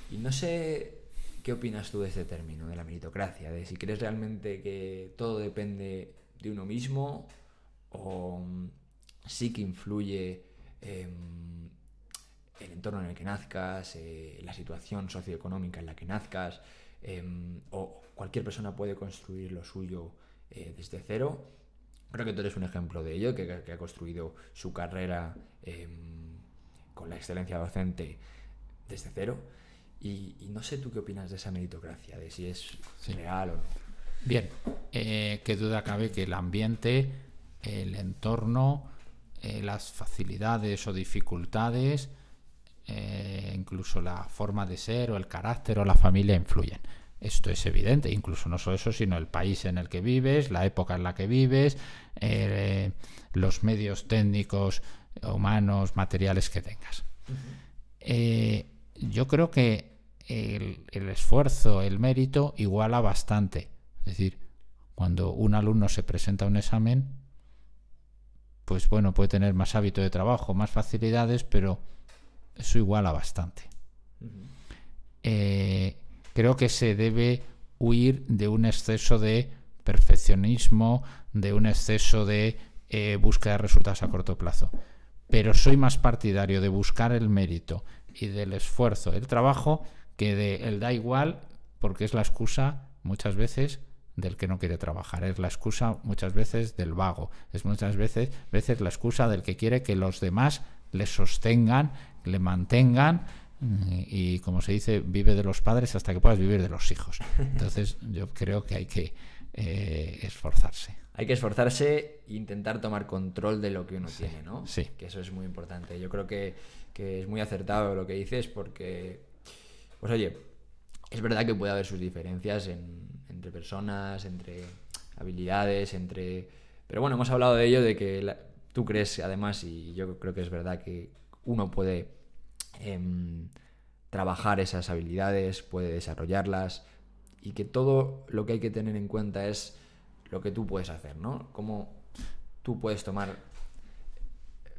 Y no sé qué opinas tú de este término, de la meritocracia, de si crees realmente que todo depende de uno mismo o sí que influye el entorno en el que nazcas, la situación socioeconómica en la que nazcas, o cualquier persona puede construir lo suyo desde cero. Creo que tú eres un ejemplo de ello, que ha construido su carrera con la excelencia docente desde cero. Y no sé tú qué opinas de esa meritocracia, de si es real o no. Bien, qué duda cabe que el ambiente, el entorno, las facilidades o dificultades, incluso la forma de ser o el carácter o la familia influyen. Esto es evidente, incluso no solo eso, sino el país en el que vives, la época en la que vives, los medios técnicos, humanos, materiales que tengas. yo creo que el esfuerzo, el mérito iguala bastante. Es decir, cuando un alumno se presenta a un examen, pues bueno, puede tener más hábito de trabajo, más facilidades, pero eso iguala bastante. Creo que se debe huir de un exceso de perfeccionismo, de un exceso de búsqueda de resultados a corto plazo. Pero soy más partidario de buscar el mérito y del esfuerzo, el trabajo, que de el da igual, porque es la excusa muchas veces del que no quiere trabajar, es la excusa muchas veces del vago, es muchas veces la excusa del que quiere que los demás le sostengan, le mantengan, y como se dice, vive de los padres hasta que puedas vivir de los hijos. Entonces yo creo que hay que esforzarse. Hay que esforzarse e intentar tomar control de lo que uno tiene, ¿no? Sí. Que eso es muy importante. Yo creo que es muy acertado lo que dices, porque, pues oye, es verdad que puede haber sus diferencias entre personas, entre habilidades, pero bueno, hemos hablado de ello, de que tú crees, además, y yo creo que es verdad, que uno puede trabajar esas habilidades, puede desarrollarlas, y que todo lo que hay que tener en cuenta es lo que tú puedes hacer, ¿no? Cómo tú puedes tomar...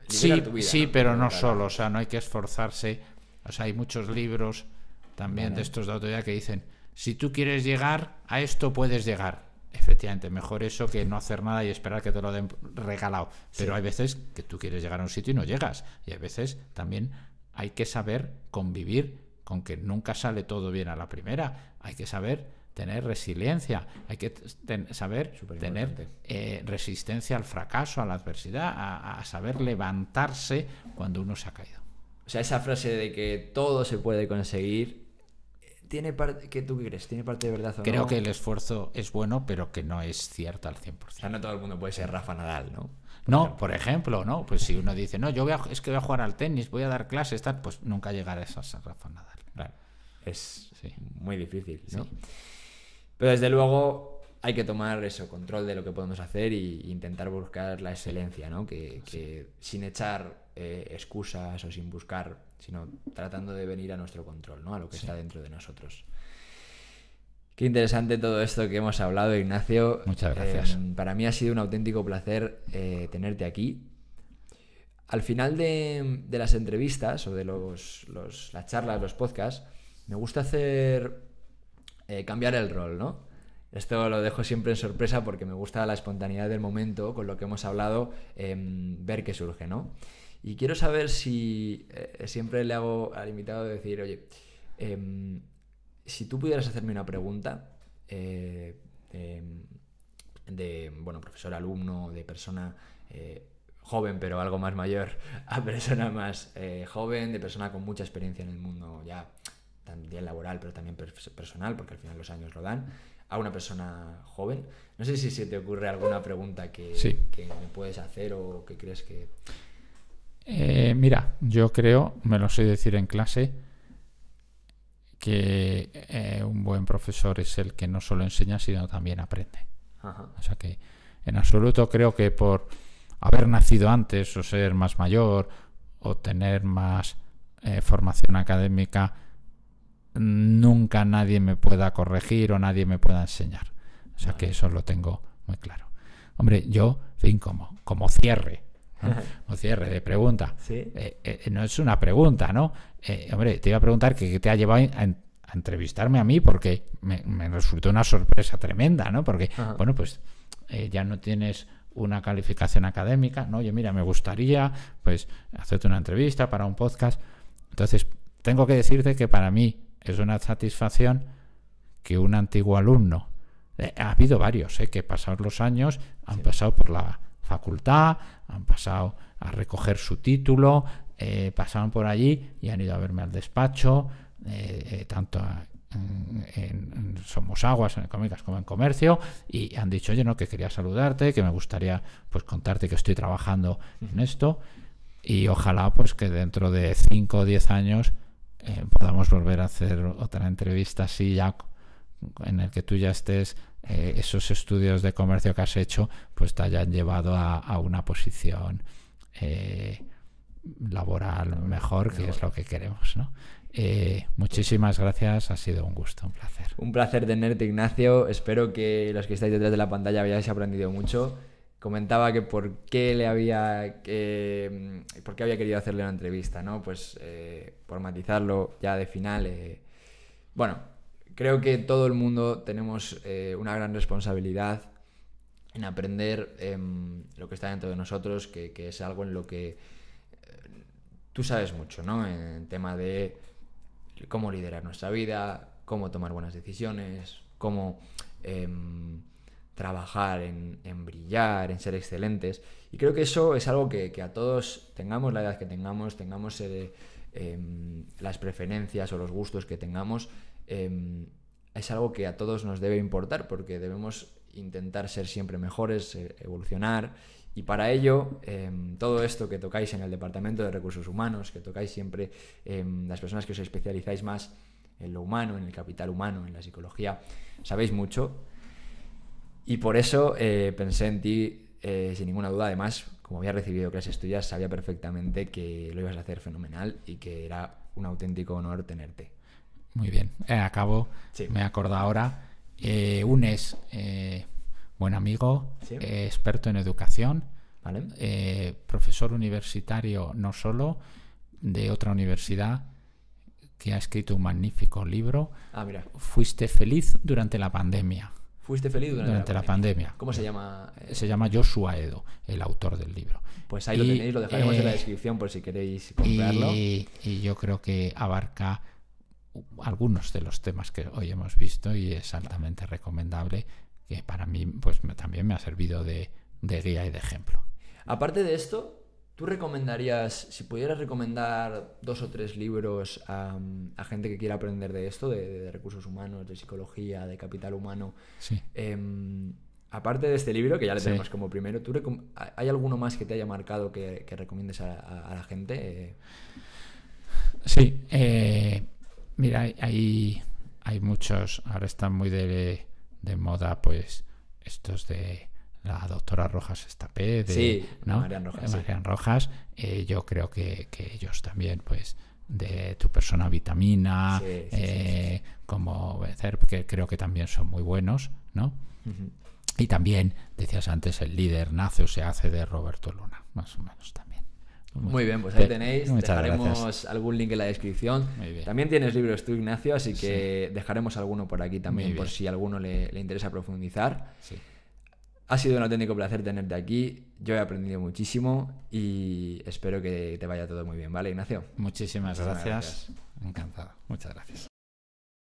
Sí, tu vida, sí, ¿no? pero no solo, o sea, no hay que esforzarse. O sea, hay muchos libros también de estos de autoridad que dicen, si tú quieres llegar a esto, puedes llegar. Efectivamente, mejor eso que no hacer nada y esperar que te lo den regalado. Pero hay veces que tú quieres llegar a un sitio y no llegas. Y hay veces también hay que saber convivir con que nunca sale todo bien a la primera. Hay que saber tener resiliencia, hay que saber tener resistencia al fracaso, a la adversidad, a saber levantarse cuando uno se ha caído. O sea, esa frase de que todo se puede conseguir, ¿tiene parte, que tú crees? ¿Tiene parte de verdad o no? Creo que el esfuerzo es bueno, pero que no es cierto al 100%. O sea, no todo el mundo puede ser Rafa Nadal, ¿no? Por ejemplo, ¿no? Pues si uno dice, no, es que voy a jugar al tenis, voy a dar clases, tal, pues nunca llegará a esa Rafa Nadal. Claro. Es muy difícil, ¿no? Sí. Pero desde luego hay que tomar control de lo que podemos hacer e intentar buscar la excelencia, ¿no? Que sin echar excusas o sin buscar, sino tratando de venir a nuestro control, ¿no? A lo que está dentro de nosotros. Qué interesante todo esto que hemos hablado, Ignacio. Muchas gracias. Para mí ha sido un auténtico placer tenerte aquí. Al final de las entrevistas o de las charlas, los podcasts, me gusta cambiar el rol, ¿no? Esto lo dejo siempre en sorpresa porque me gusta la espontaneidad del momento, con lo que hemos hablado, ver qué surge, ¿no? Y quiero saber si siempre le hago al invitado decir, oye, si tú pudieras hacerme una pregunta de profesor, alumno, de persona joven pero algo más mayor, a persona más joven, de persona con mucha experiencia en el mundo ya también laboral, pero también personal, porque al final los años lo dan, a una persona joven. No sé si se te ocurre alguna pregunta que me puedes hacer o que crees que... Mira, yo creo, me lo sé decir en clase, que un buen profesor es el que no solo enseña, sino también aprende. Ajá. O sea que en absoluto creo que por haber nacido antes o ser más mayor o tener más formación académica, nunca nadie me pueda corregir o nadie me pueda enseñar. O sea que eso lo tengo muy claro. Hombre, yo, en fin, como cierre, ¿no? Como cierre de pregunta. ¿Sí? No es una pregunta, ¿no? Hombre, te iba a preguntar qué te ha llevado a entrevistarme a mí, porque me resultó una sorpresa tremenda, ¿no? Porque, bueno, pues ya no tienes una calificación académica, ¿no? Oye, mira, me gustaría, pues, hacerte una entrevista para un podcast. Entonces, tengo que decirte que para mí es una satisfacción que un antiguo alumno, ha habido varios que pasados los años han pasado por la facultad, han pasado a recoger su título, pasaron por allí y han ido a verme al despacho, tanto en Somos Aguas, en Económicas como en Comercio, y han dicho, oye, no, que quería saludarte, que me gustaría pues contarte que estoy trabajando en esto, y ojalá pues que dentro de 5 o 10 años podamos volver a hacer otra entrevista así, ya en el que tú ya estés, esos estudios de comercio que has hecho pues te hayan llevado a una posición laboral mejor, que es lo que queremos, ¿no? Muchísimas gracias, ha sido un gusto, un placer. Un placer tenerte, Ignacio. Espero que los que estáis detrás de la pantalla hayáis aprendido mucho. Comentaba que por qué había querido hacerle una entrevista, ¿no? Pues por matizarlo ya de final. Bueno, creo que todo el mundo tenemos una gran responsabilidad en aprender lo que está dentro de nosotros, que es algo en lo que tú sabes mucho, ¿no? En el tema de cómo liderar nuestra vida, cómo tomar buenas decisiones, cómo trabajar en brillar, en ser excelentes. Y creo que eso es algo que a todos, tengamos la edad que tengamos las preferencias o los gustos que tengamos, es algo que a todos nos debe importar, porque debemos intentar ser siempre mejores, evolucionar. Y para ello, todo esto que tocáis en el Departamento de Recursos Humanos, que tocáis siempre las personas que os especializáis más en lo humano, en el capital humano, en la psicología, sabéis mucho. Y por eso pensé en ti sin ninguna duda. Además, como había recibido clases tuyas, sabía perfectamente que lo ibas a hacer fenomenal y que era un auténtico honor tenerte. Muy bien. Sí. Me acuerdo ahora. Unes, buen amigo, Sí. Experto en educación, ¿Vale? Profesor universitario no solo, de otra universidad, que ha escrito un magnífico libro. Mira. Fuiste feliz durante la pandemia. ¿Fuiste feliz durante la pandemia? ¿Cómo se llama? Se llama Joshua Edo, el autor del libro. Pues ahí lo tenéis, lo dejaremos en la descripción por si queréis comprarlo. Y yo creo que abarca algunos de los temas que hoy hemos visto y es altamente recomendable, que para mí pues también me ha servido de guía y de ejemplo. Aparte de esto, ¿tú recomendarías, si pudieras recomendar 2 o 3 libros a gente que quiera aprender de esto, de recursos humanos, de psicología, de capital humano? Sí. Aparte de este libro, que ya le Sí. tenemos como primero, ¿hay alguno más que te haya marcado que recomiendes a la gente? Sí. Mira, hay muchos, ahora están muy de moda, pues estos de la doctora Rojas Estapé, Sí, ¿no? Marian Rojas. Marian Rojas. Yo creo que ellos también, pues, de Tu persona vitamina, Sí. como Cerp, que creo que también son muy buenos, ¿no? Uh-huh. Y también, decías antes, El líder nace o se hace, de Roberto Luna, más o menos también. Muy bien, pues ahí tenéis. Muchas Dejaremos gracias. algún link en la descripción. Muy bien. También tienes libros tú, Ignacio, así que dejaremos alguno por aquí también, Muy por bien. si a alguno le interesa profundizar. Sí. Ha sido un auténtico placer tenerte aquí. Yo he aprendido muchísimo y espero que te vaya todo muy bien, ¿vale, Ignacio? Muchísimas Muchísimas gracias. Encantado. Muchas gracias.